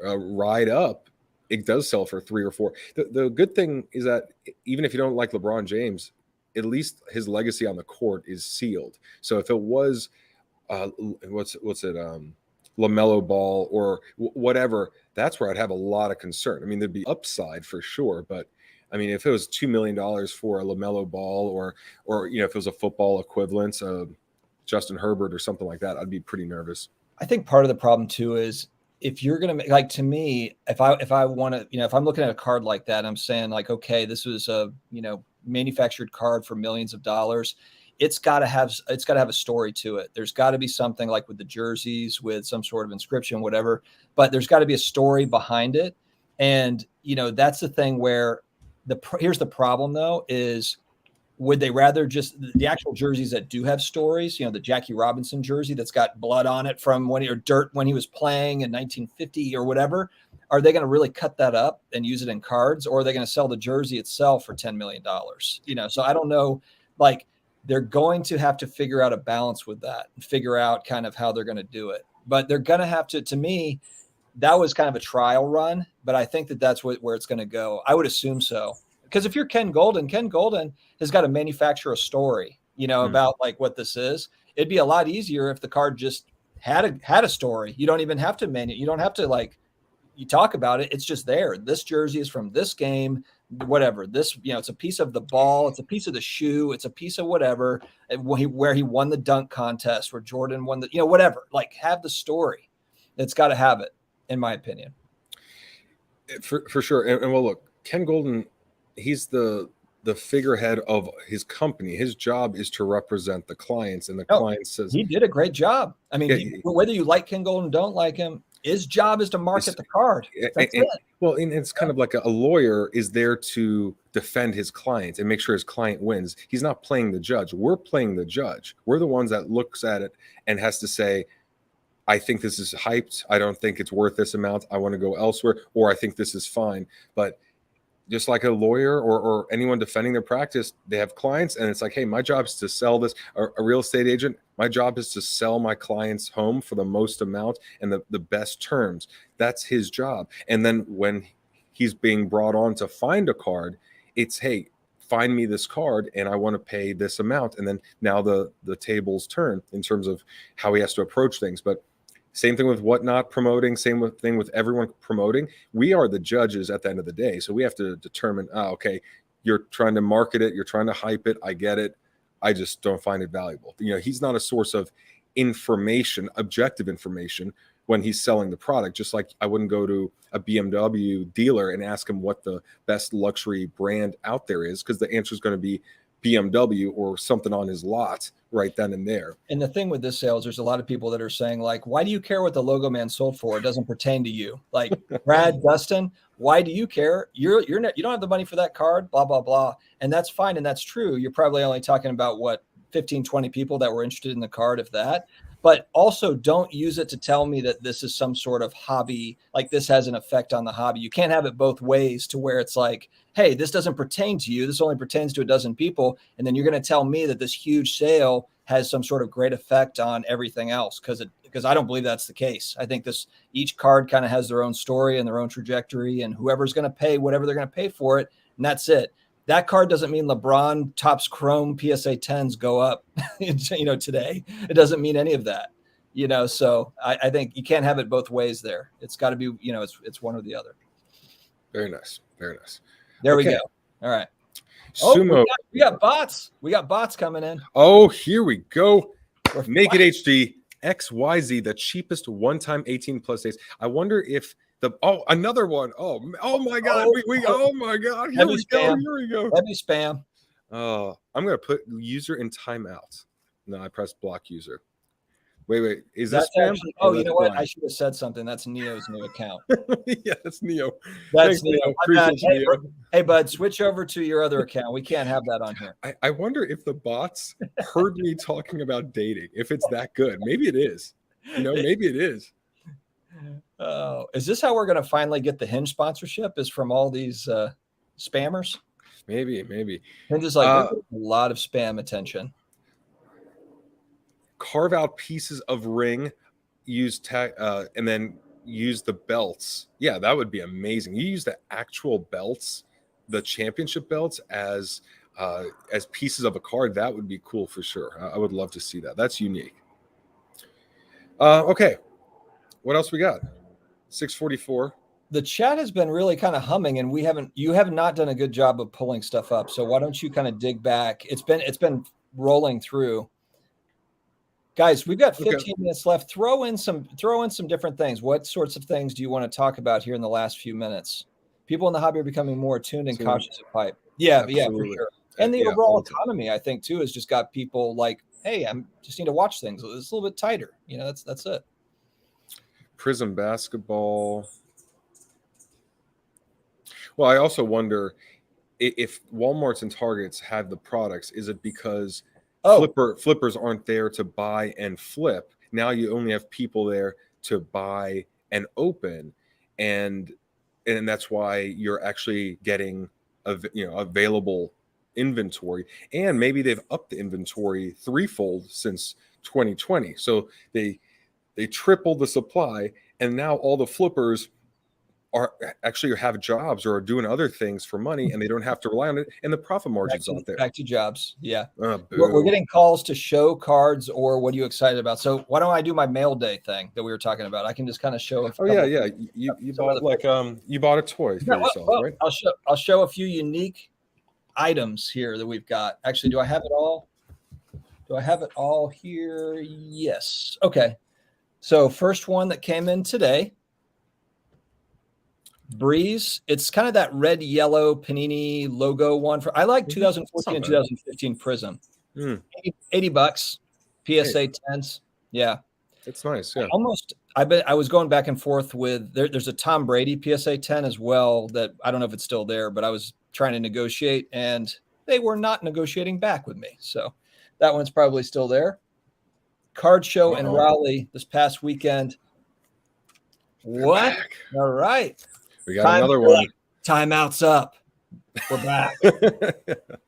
ride up, it does sell for 3 or 4. The good thing is that even if you don't like LeBron James, at least his legacy on the court is sealed. So if it was, LaMelo Ball or whatever, that's where I'd have a lot of concern. I mean, there'd be upside for sure, but I mean, if it was $2 million for a LaMelo Ball or if it was a football equivalent of Justin Herbert or something like that, I'd be pretty nervous. I think part of the problem too is if you're going to make, like, to me, if I want to, if I'm looking at a card like that, I'm saying like, okay, this was a, manufactured card for millions of dollars. it's got to have a story to it. There's got to be something like with the jerseys with some sort of inscription, whatever, but there's got to be a story behind it. And, that's the thing where here's the problem though, is would they rather just the actual jerseys that do have stories, the Jackie Robinson jersey that's got blood on it from or dirt when he was playing in 1950 or whatever, are they going to really cut that up and use it in cards, or are they going to sell the jersey itself for $10 million? So I don't know, like, they're going to have to figure out a balance with that and figure out kind of how they're going to do it. But they're going to have to me, that was kind of a trial run, but I think that's where it's going to go. I would assume so. Because if you're Ken Golden has got to manufacture a story, about like what this is. It'd be a lot easier if the card just had a story. You don't even have to you don't have to you talk about it. It's just there. This jersey is from this game, whatever. This, it's a piece of the ball. It's a piece of the shoe. It's a piece of whatever, where he won the dunk contest, where Jordan won the, whatever. Like, have the story. It's got to have it, in my opinion. For sure. And well, look, Ken Golden, he's the figurehead of his company. His job is to represent the clients, and the client says he did a great job. I mean, whether you like Ken Golden, don't like him, his job is to market the card. That's it. Well, and it's kind of like a lawyer is there to defend his client and make sure his client wins. He's not playing the judge. We're playing the judge. We're the ones that looks at it and has to say, I think this is hyped. I don't think it's worth this amount. I want to go elsewhere, or I think this is fine. But just like a lawyer or anyone defending their practice, they have clients, and it's like, hey, my job is to sell this. A real estate agent, my job is to sell my client's home for the most amount and the best terms. That's his job. And then when he's being brought on to find a card, it's, hey, find me this card and I want to pay this amount. And then now the tables turn in terms of how he has to approach things. But same thing with Whatnot promoting, thing with everyone promoting. We are the judges at the end of the day. So we have to determine, okay, you're trying to market it, you're trying to hype it. I get it. I just don't find it valuable. He's not a source of information, objective information, when he's selling the product. Just like I wouldn't go to a BMW dealer and ask him what the best luxury brand out there is, because the answer is going to be BMW or something on his lot right then and there. And the thing with this sale is there's a lot of people that are saying, like, why do you care what the logo man sold for? It doesn't pertain to you. Like, Brad, Dustin, why do you care? You don't have the money for that card, blah, blah, blah. And that's fine. And that's true. You're probably only talking about 15, 20 people that were interested in the card, if that. But also don't use it to tell me that this is some sort of hobby, like this has an effect on the hobby. You can't have it both ways, to where it's like, hey, this doesn't pertain to you. This only pertains to a dozen people. And then you're going to tell me that this huge sale has some sort of great effect on everything else. Because I don't believe that's the case. I think each card kind of has their own story and their own trajectory, and whoever's going to pay whatever they're going to pay for it. And that's it. That card doesn't mean LeBron Topps Chrome PSA 10s go up, today. It doesn't mean any of that, So I think you can't have it both ways there. It's got to be, it's one or the other. Very nice. Very nice. There we go. All right. Sumo. We got bots. We got bots coming in. Oh, here we go. Naked HD XYZ, the cheapest one-time 18+ days. I wonder if another one. Oh my God. Oh my God. Here we go. Heavy spam. I'm going to put user in timeout. No, I pressed block user. Wait. Is this spam? Actually, you know what? I should have said something. That's Neo's new account. Yeah, that's Neo. That's Thanks, Neo. Appreciate you, Neo. Hey, bud, switch over to your other account. We can't have that on here. I wonder if the bots heard me talking about dating, if it's that good. Maybe it is. Maybe it is. Oh, is this how we're going to finally get the Hinge sponsorship? Is from all these spammers? Maybe. Hinge is like a lot of spam attention. Carve out pieces of ring, and then use the belts. Yeah, that would be amazing. You use the actual belts, the championship belts, as pieces of a card. That would be cool for sure. I would love to see that. That's unique. Okay, what else we got? 6:44. The chat has been really kind of humming, and you have not done a good job of pulling stuff up. So why don't you kind of dig back? It's been rolling through. Guys, we've got 15 minutes left. Throw in some different things. What sorts of things do you want to talk about here in the last few minutes? People in the hobby are becoming more attuned and cautious of pipe. Yeah, for sure. And the Yeah, overall all the time. economy, I think, too, has just got people like, hey, I'm just need to watch things. It's a little bit tighter. That's it. Prism basketball. Well, I also wonder if Walmarts and Targets have the products, is it because flippers aren't there to buy and flip? Now you only have people there to buy and open, and that's why you're actually getting available inventory, and maybe they've upped the inventory threefold since 2020. So they tripled the supply, and now all the flippers are actually have jobs or are doing other things for money, and they don't have to rely on it, and the profit margin's out there. Back to jobs. Yeah. Oh, We're getting calls to show cards, or what are you excited about? So why don't I do my mail day thing that we were talking about? I can just kind of show. Yeah. You bought you bought a toy for yourself, right? I'll show a few unique items here that we've got. Actually, do I have it all? Do I have it all here? Yes. Okay. So first one that came in today. Breeze. It's kind of that red yellow Panini logo one. I like 2014 and 2015 Prism. $80 PSA 10s. Yeah, it's nice. Yeah, I was going back and forth with there's a Tom Brady PSA 10 as well that I don't know if it's still there, but I was trying to negotiate and they were not negotiating back with me. So that one's probably still there. Card show in Raleigh this past weekend. What? All right. We got another one. Timeout's up. We're back.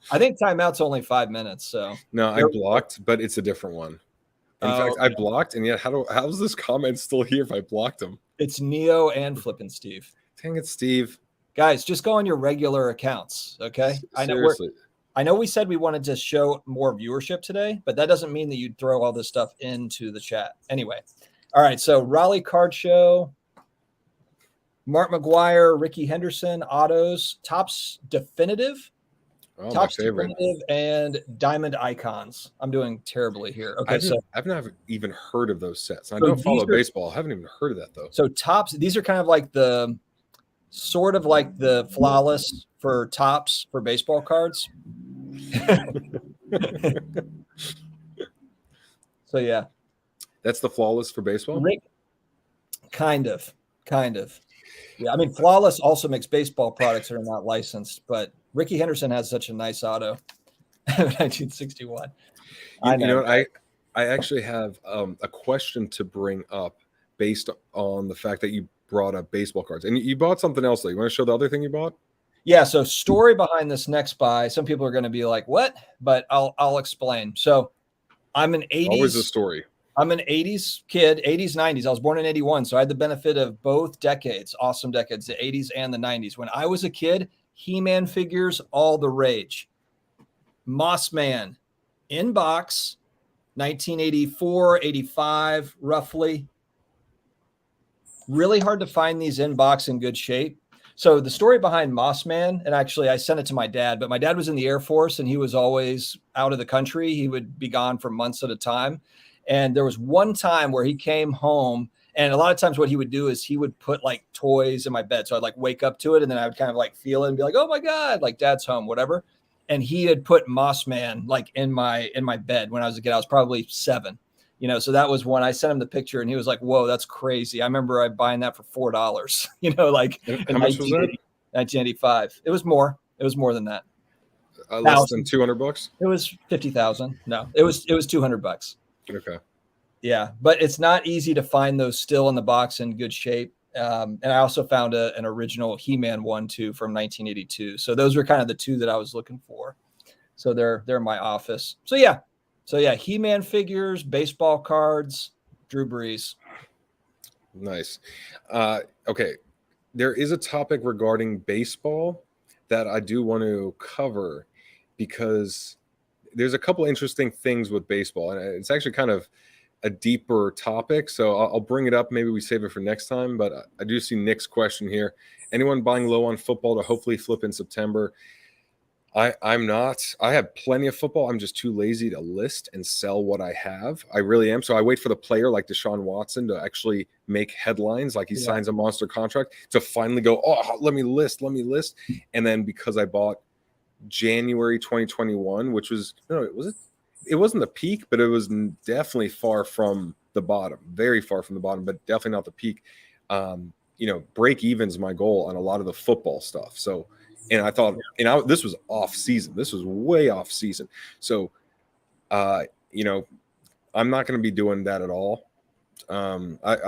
I think timeout's only 5 minutes. So no, I blocked, but it's a different one. In fact, I blocked, and yet how's this comment still here if I blocked him? It's Neo and Flippin' Steve. Dang it, Steve. Guys, just go on your regular accounts, okay? Seriously. I know we said we wanted to show more viewership today, but that doesn't mean that you'd throw all this stuff into the chat. Anyway, all right, so Raleigh Card Show. Mark McGuire, Ricky Henderson, autos, Topps Definitive, Topps Definitive, and Diamond Icons. I'm doing terribly here. Okay, I've never even heard of those sets. I don't follow baseball. I haven't even heard of that though. So Topps, these are kind of like the flawless for Topps for baseball cards. So yeah, that's the flawless for baseball. Kind of. Yeah, I mean, Flawless also makes baseball products that are not licensed, but Ricky Henderson has such a nice auto. 1961. You know what? I actually have a question to bring up based on the fact that you brought up baseball cards. And you bought something else, though. You want to show the other thing you bought? Yeah, so story behind this next buy. Some people are going to be like, what? But I'll explain. So I'm an 80s. Always a story. I'm an 80s kid, 80s, 90s. I was born in 81, so I had the benefit of both decades, awesome decades, the 80s and the 90s. When I was a kid, He-Man figures, all the rage. Moss Man, in box, 1984, 85, roughly. Really hard to find these in box in good shape. So the story behind Moss Man, and actually I sent it to my dad, but my dad was in the Air Force and he was always out of the country. He would be gone for months at a time. And there was one time where he came home, and a lot of times what he would do is he would put like toys in my bed. So I'd like wake up to it, and then I would kind of like feel it and be like, oh my God, like Dad's home, whatever. And he had put Moss Man like in my bed when I was a kid. I was probably 7, so that was when I sent him the picture and he was like, whoa, that's crazy. I remember buying that for $4, like how much was that? 1985. It was more than that. Less than $200? It was 50,000. No, it was $200. Okay. Yeah, but it's not easy to find those still in the box in good shape. And I also found an original He-Man one too from 1982. So those were kind of the two that I was looking for. So they're in my office. So yeah, He-Man figures, baseball cards, Drew Brees. Nice. Okay, there is a topic regarding baseball that I do want to cover because there's a couple interesting things with baseball, and it's actually kind of a deeper topic. So I'll bring it up. Maybe we save it for next time, but I do see Nick's question here. Anyone buying low on football to hopefully flip in September? I'm not. I have plenty of football. I'm just too lazy to list and sell what I have. I really am. So I wait for the player like Deshaun Watson to actually make headlines, like he signs a monster contract, to finally go, oh, let me list. And then because I bought January 2021, which was it wasn't the peak, but it was definitely far from the bottom, very far from the bottom, but definitely not the peak. Break even's my goal on a lot of the football stuff. So, and I thought, this was off season. This was way off season. So, I'm not going to be doing that at all. I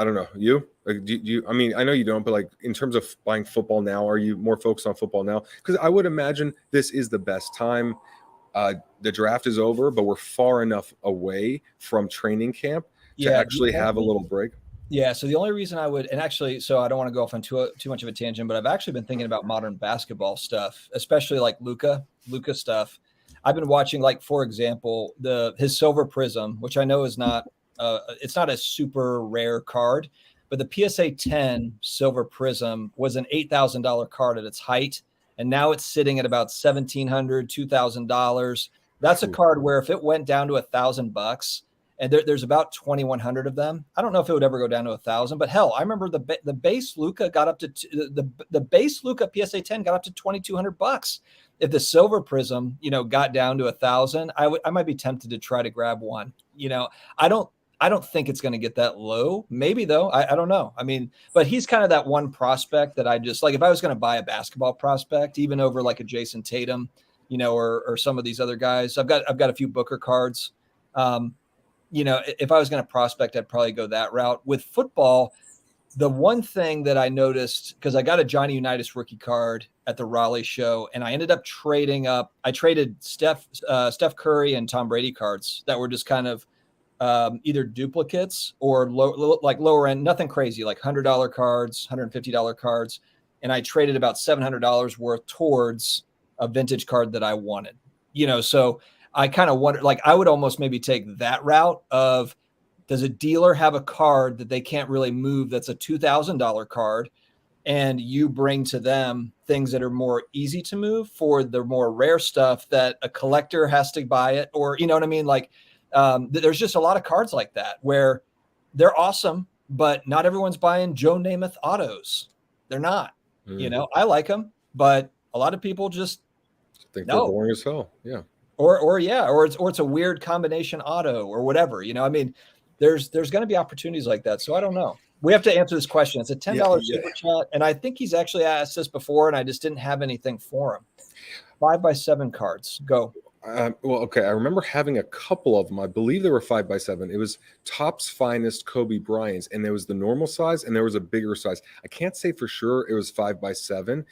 don't know. You? I mean, I know you don't, but like in terms of buying football now, are you more focused on football now? Because I would imagine this is the best time. The draft is over, but we're far enough away from training camp to actually have a little break. Yeah. So the only reason I would, and actually, so I don't want to go off on too much of a tangent, but I've actually been thinking about modern basketball stuff, especially like Luka stuff. I've been watching, like, for example, his Silver Prism, which I know is not, it's not a super rare card, but the PSA 10 Silver Prism was an $8,000 card at its height. And now it's sitting at about $1,700, $2,000. That's a card where if it went down to $1,000, and there's about 2,100 of them, I don't know if it would ever go down to 1,000. But hell, I remember the base Luka got up to the base Luka PSA 10 got up to $2,200. If the Silver Prism, got down to 1,000, I might be tempted to try to grab one. I don't think it's going to get that low. Maybe though. I don't know. I mean, but he's kind of that one prospect that I just like. If I was going to buy a basketball prospect, even over like a Jason Tatum, or some of these other guys, I've got a few Booker cards. If I was going to prospect, I'd probably go that route. With football, the one thing that I noticed, because I got a Johnny Unitas rookie card at the Raleigh show, and I ended up trading up. I traded Steph Curry and Tom Brady cards that were just kind of either duplicates or lower end, nothing crazy, like $100 cards, $150 cards. And I traded about $700 worth towards a vintage card that I wanted, so I kind of wonder, like, I would almost maybe take that route of, does a dealer have a card that they can't really move that's a $2,000 card, and you bring to them things that are more easy to move for the more rare stuff that a collector has to buy it, or, you know what I mean? Like, there's just a lot of cards like that where they're awesome, but not everyone's buying Joe Namath autos. They're not. I like them, but a lot of people just think they're boring as hell. Yeah. Or it's a weird combination auto or whatever. I mean, there's going to be opportunities like that. So I don't know. We have to answer this question. It's a $10 super chat, and I think he's actually asked this before, and I just didn't have anything for him. 5x7 cards. Go. Okay. I remember having a couple of them. I believe they were 5x7. It was Topps Finest Kobe Bryant's, and there was the normal size, and there was a bigger size. I can't say for sure it was 5x7.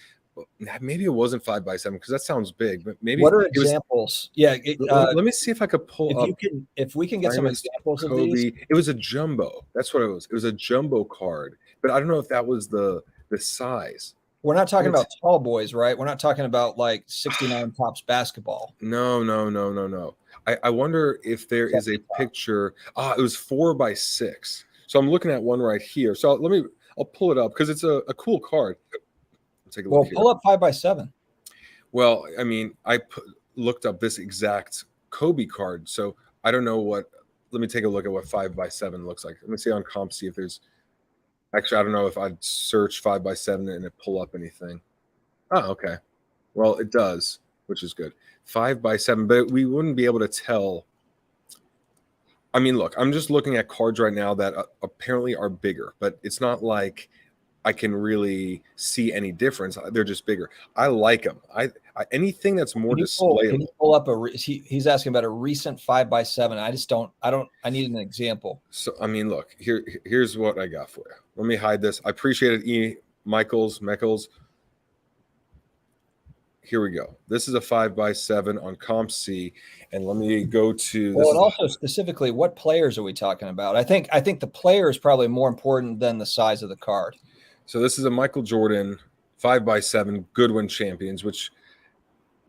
Maybe it wasn't 5x7 because that sounds big. But maybe what are examples? Let me see if I could pull up. If we can get some examples of these. It was a jumbo. That's what it was. It was a jumbo card, but I don't know if that was the size. We're not talking about tall boys, right? We're not talking about like 69 Topps basketball. No. I wonder if there is a picture. It was 4x6. So I'm looking at one right here. So I'll pull it up because it's a cool card. Take a look here. Pull up 5x7. Well, I mean, I looked up this exact Kobe card, so I don't know what. Let me take a look at what 5x7 looks like. Let me see on comp, see if there's. Actually, I don't know if I'd search 5x7 and it pull up anything. Oh, okay. Well, it does, which is good. 5x7, but we wouldn't be able to tell. I mean, look, I'm just looking at cards right now that apparently are bigger, but it's not like I can really see any difference. They're just bigger. I like them. I anything that's more displayable. Can you pull up he's asking about a recent 5x7. I need an example. So, I mean, look, here's what I got for you. Let me hide this. I appreciate it. Michaels. Here we go. This is a 5x7 on Comp C, and let me go to. Well, and also specifically, what players are we talking about? I think the player is probably more important than the size of the card. So this is a Michael Jordan 5x7 Goodwin Champions, which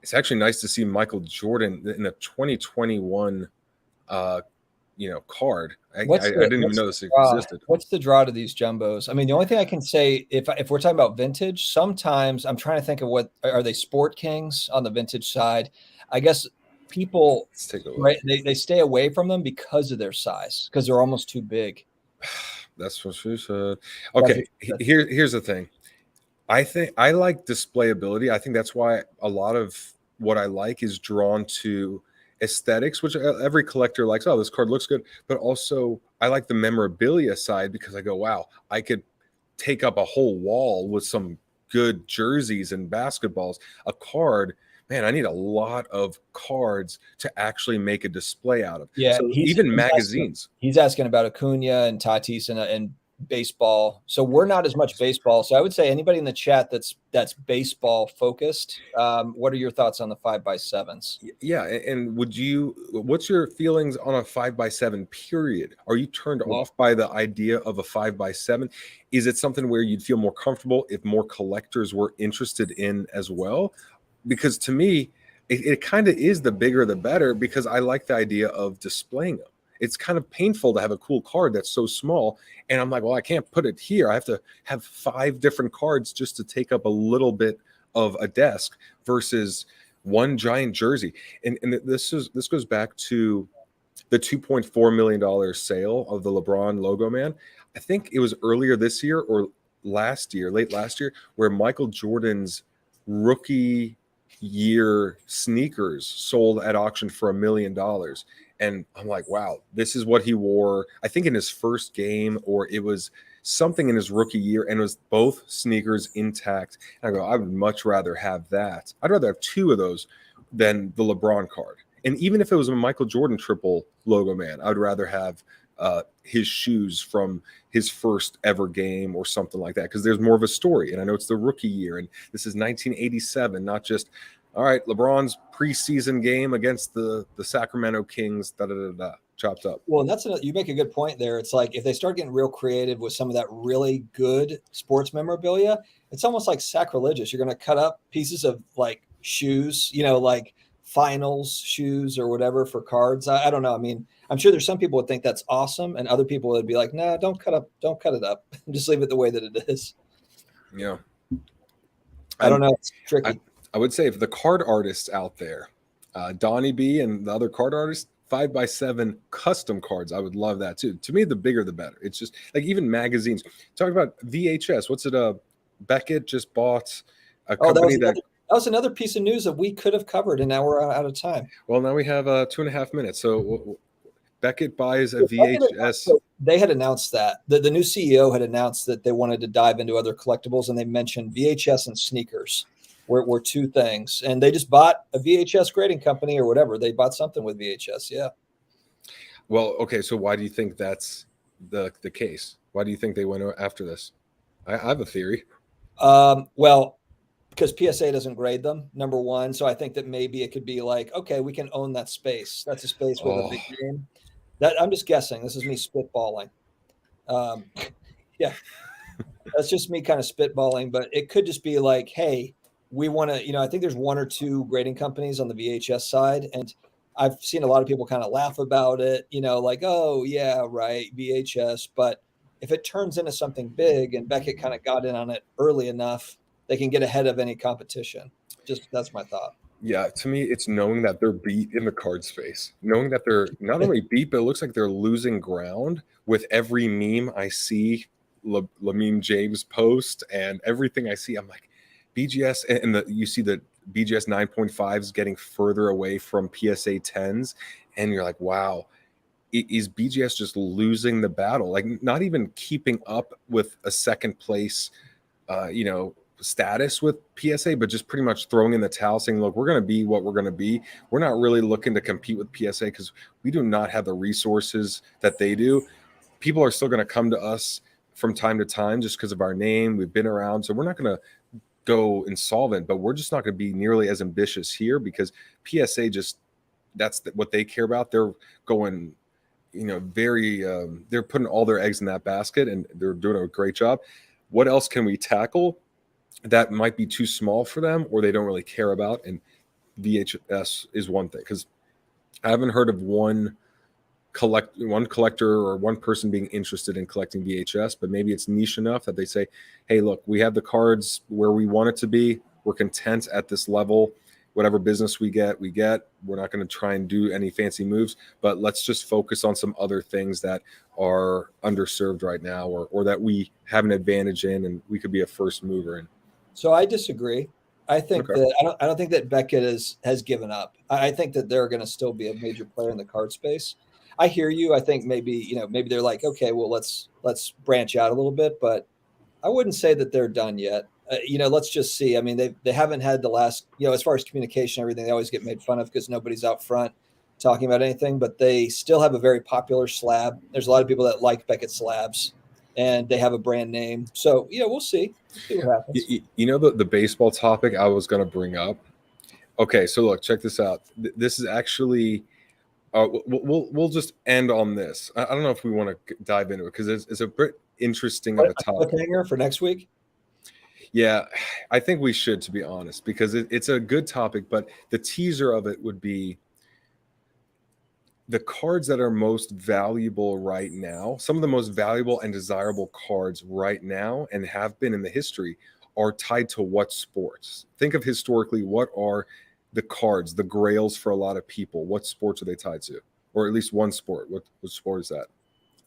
it's actually nice to see Michael Jordan in a 2021, card. I didn't even know this existed. What's the draw to these jumbos? I mean, the only thing I can say, if we're talking about vintage, sometimes I'm trying to think of what are they Sport Kings on the vintage side. I guess people they stay away from them because of their size, because they're almost too big. That's what she said. Okay, here's the thing. I think I like displayability. I think that's why a lot of what I like is drawn to aesthetics, which every collector likes. Oh, this card looks good. But also I like the memorabilia side because I go, wow, I could take up a whole wall with some good jerseys and basketballs. A card, man, I need a lot of cards to actually make a display out of. Yeah, So even magazines. He's asking about Acuna and Tatis and baseball. So we're not as much baseball. So I would say anybody in the chat that's baseball focused. What are your thoughts on the 5x7s? Yeah, and what's your feelings on a 5x7 period? Are you turned off by the idea of a 5x7? Is it something where you'd feel more comfortable if more collectors were interested in as well? Because to me, it kind of is the bigger the better, because I like the idea of displaying them. It's kind of painful to have a cool card that's so small, and I'm like, well, I can't put it here. I have to have 5 different cards just to take up a little bit of a desk versus one giant jersey. And this goes back to the $2.4 million sale of the LeBron logo, man. I think it was earlier this year or late last year, where Michael Jordan's rookie year sneakers sold at auction for $1 million. And I'm like, wow, this is what he wore, I think in his first game, or it was something in his rookie year, and it was both sneakers intact. And I go, I would much rather have that. I'd rather have 2 of those than the LeBron card. And even if it was a Michael Jordan triple logo, man, I would rather have his shoes from his first ever game or something like that, because there's more of a story. And I know it's the rookie year, and this is 1987, not just, all right, LeBron's preseason game against the Sacramento Kings, chopped up. Well, and you make a good point there. It's like if they start getting real creative with some of that really good sports memorabilia, it's almost like sacrilegious. You're going to cut up pieces of like shoes, like finals shoes or whatever for cards. I don't know. I mean, I'm sure there's some people would think that's awesome, and other people would be like, no, don't cut it up. Just leave it the way that it is. Yeah. I don't know. It's tricky. I would say if the card artists out there, Donnie B and the other card artists, 5x7 custom cards, I would love that too. To me, the bigger the better. It's just like even magazines. Talking about VHS, what's it? Beckett just bought a company that was another piece of news that we could have covered, and now we're out of time. Well, now we have 2.5 minutes. So Beckett buys a VHS. They had announced that the new CEO had announced that they wanted to dive into other collectibles, and they mentioned VHS and sneakers were 2 things. And they just bought a VHS grading company or whatever. They bought something with VHS. Yeah. Well, okay. So why do you think that's the case? Why do you think they went after this? I have a theory. Well, because PSA doesn't grade them, number one. So I think that maybe it could be like, okay, we can own that space. That's a space with a big game. That I'm just guessing. This is me spitballing. Yeah, that's just me kind of spitballing. But it could just be like, hey, we want to. I think there's 1 or 2 grading companies on the VHS side, and I've seen a lot of people kind of laugh about it. Like, oh yeah, right, VHS. But if it turns into something big, and Beckett kind of got in on it early enough, they can get ahead of any competition. Just that's my thought. Yeah, to me, it's knowing that they're beat in the card space, knowing that they're not only beat, but it looks like they're losing ground with every meme I see, Lamine James post, and everything I see. I'm like, BGS, and you see the BGS 9.5s getting further away from PSA 10s, and you're like, wow, is BGS just losing the battle? Like not even keeping up with a second place, status with PSA, but just pretty much throwing in the towel, saying, look, we're going to be what we're going to be. We're not really looking to compete with PSA because we do not have the resources that they do. People are still going to come to us from time to time just because of our name. We've been around, so we're not going to go insolvent, but we're just not going to be nearly as ambitious here because PSA that's what they care about. They're going, they're putting all their eggs in that basket, and they're doing a great job. What else can we tackle that might be too small for them or they don't really care about? And VHS is one thing, because I haven't heard of one collector or one person being interested in collecting VHS, but maybe it's niche enough that they say, hey, look, we have the cards where we want it to be. We're content at this level. Whatever business we get. We're not going to try and do any fancy moves, but let's just focus on some other things that are underserved right now, or that we have an advantage in and we could be a first mover in. So I disagree. I think Okay. that I don't think that Beckett has given up. I think that they're going to still be a major player in the card space. I hear you. I think maybe they're like, okay, well let's branch out a little bit, but I wouldn't say that they're done yet. Let's just see. I mean, they haven't had the last, as far as communication, everything, they always get made fun of because nobody's out front talking about anything, but they still have a very popular slab. There's a lot of people that like Beckett slabs, and they have a brand name. So, we'll see. We'll see what happens. The baseball topic I was going to bring up. Okay, so look, check this out. This is actually we'll just end on this. I don't know if we want to dive into it because it's a bit interesting of a topic. Cliffhanger for next week. Yeah, I think we should, to be honest, because it's a good topic. But the teaser of it would be the cards that are most valuable right now. Some of the most valuable and desirable cards right now and have been in the history are tied to what sports. Think of historically, what are the cards, the grails for a lot of people? What sports are they tied to? Or at least one sport. What sport is that?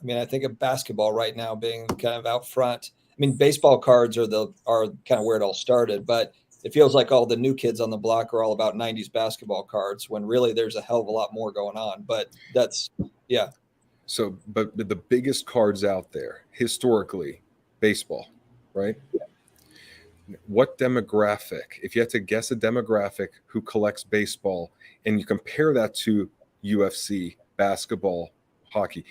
I mean, I think of basketball right now being kind of out front. I mean, baseball cards are kind of where it all started, but it feels like all the new kids on the block are all about 90s basketball cards when really there's a hell of a lot more going on. But yeah. So, but the biggest cards out there historically, baseball, right? Yeah. What demographic, if you had to guess a demographic who collects baseball and you compare that to UFC, basketball, hockey,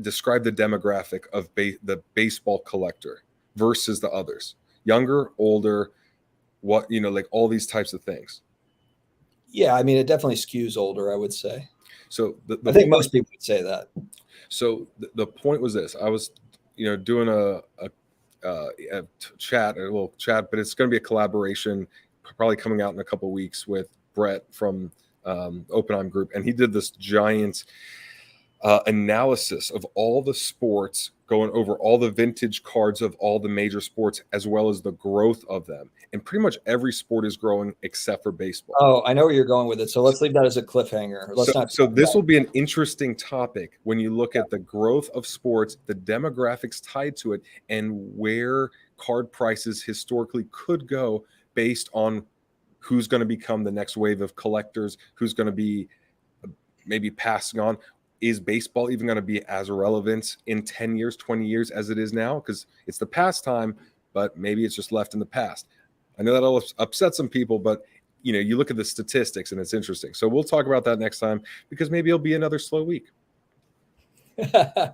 describe the demographic of the baseball collector versus the others? Younger, older, like all these types of things. Yeah, I mean, it definitely skews older, I would say. So I think most people would say that. So the point was this: I was, doing a little chat, but it's going to be a collaboration, probably coming out in a couple of weeks with Brett from Open Group, and he did this giant analysis of all the sports, going over all the vintage cards of all the major sports, as well as the growth of them. And pretty much every sport is growing except for baseball. Oh, I know where you're going with it. So let's leave that as a cliffhanger. So this will be an interesting topic when you look at the growth of sports, the demographics tied to it, and where card prices historically could go based on who's going to become the next wave of collectors, who's going to be maybe passing on. Is baseball even going to be as relevant in 10 years, 20 years as it is now? Because it's the pastime, but maybe it's just left in the past. I know that'll upset some people, but you look at the statistics and it's interesting. So we'll talk about that next time because maybe it'll be another slow week. That's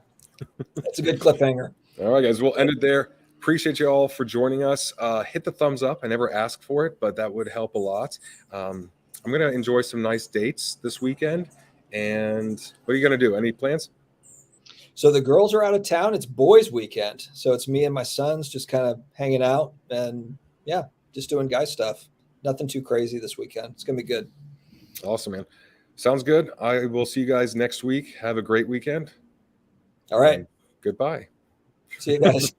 a good cliffhanger. All right, guys, we'll end it there. Appreciate you all for joining us. Hit the thumbs up. I never ask for it, but that would help a lot. I'm going to enjoy some nice dates this weekend. And what are you going to do? Any plans? So the girls are out of town. It's boys' weekend. So it's me and my sons just kind of hanging out and, yeah, just doing guy stuff. Nothing too crazy this weekend. It's going to be good. Awesome, man. Sounds good. I will see you guys next week. Have a great weekend. All right. And goodbye. See you guys.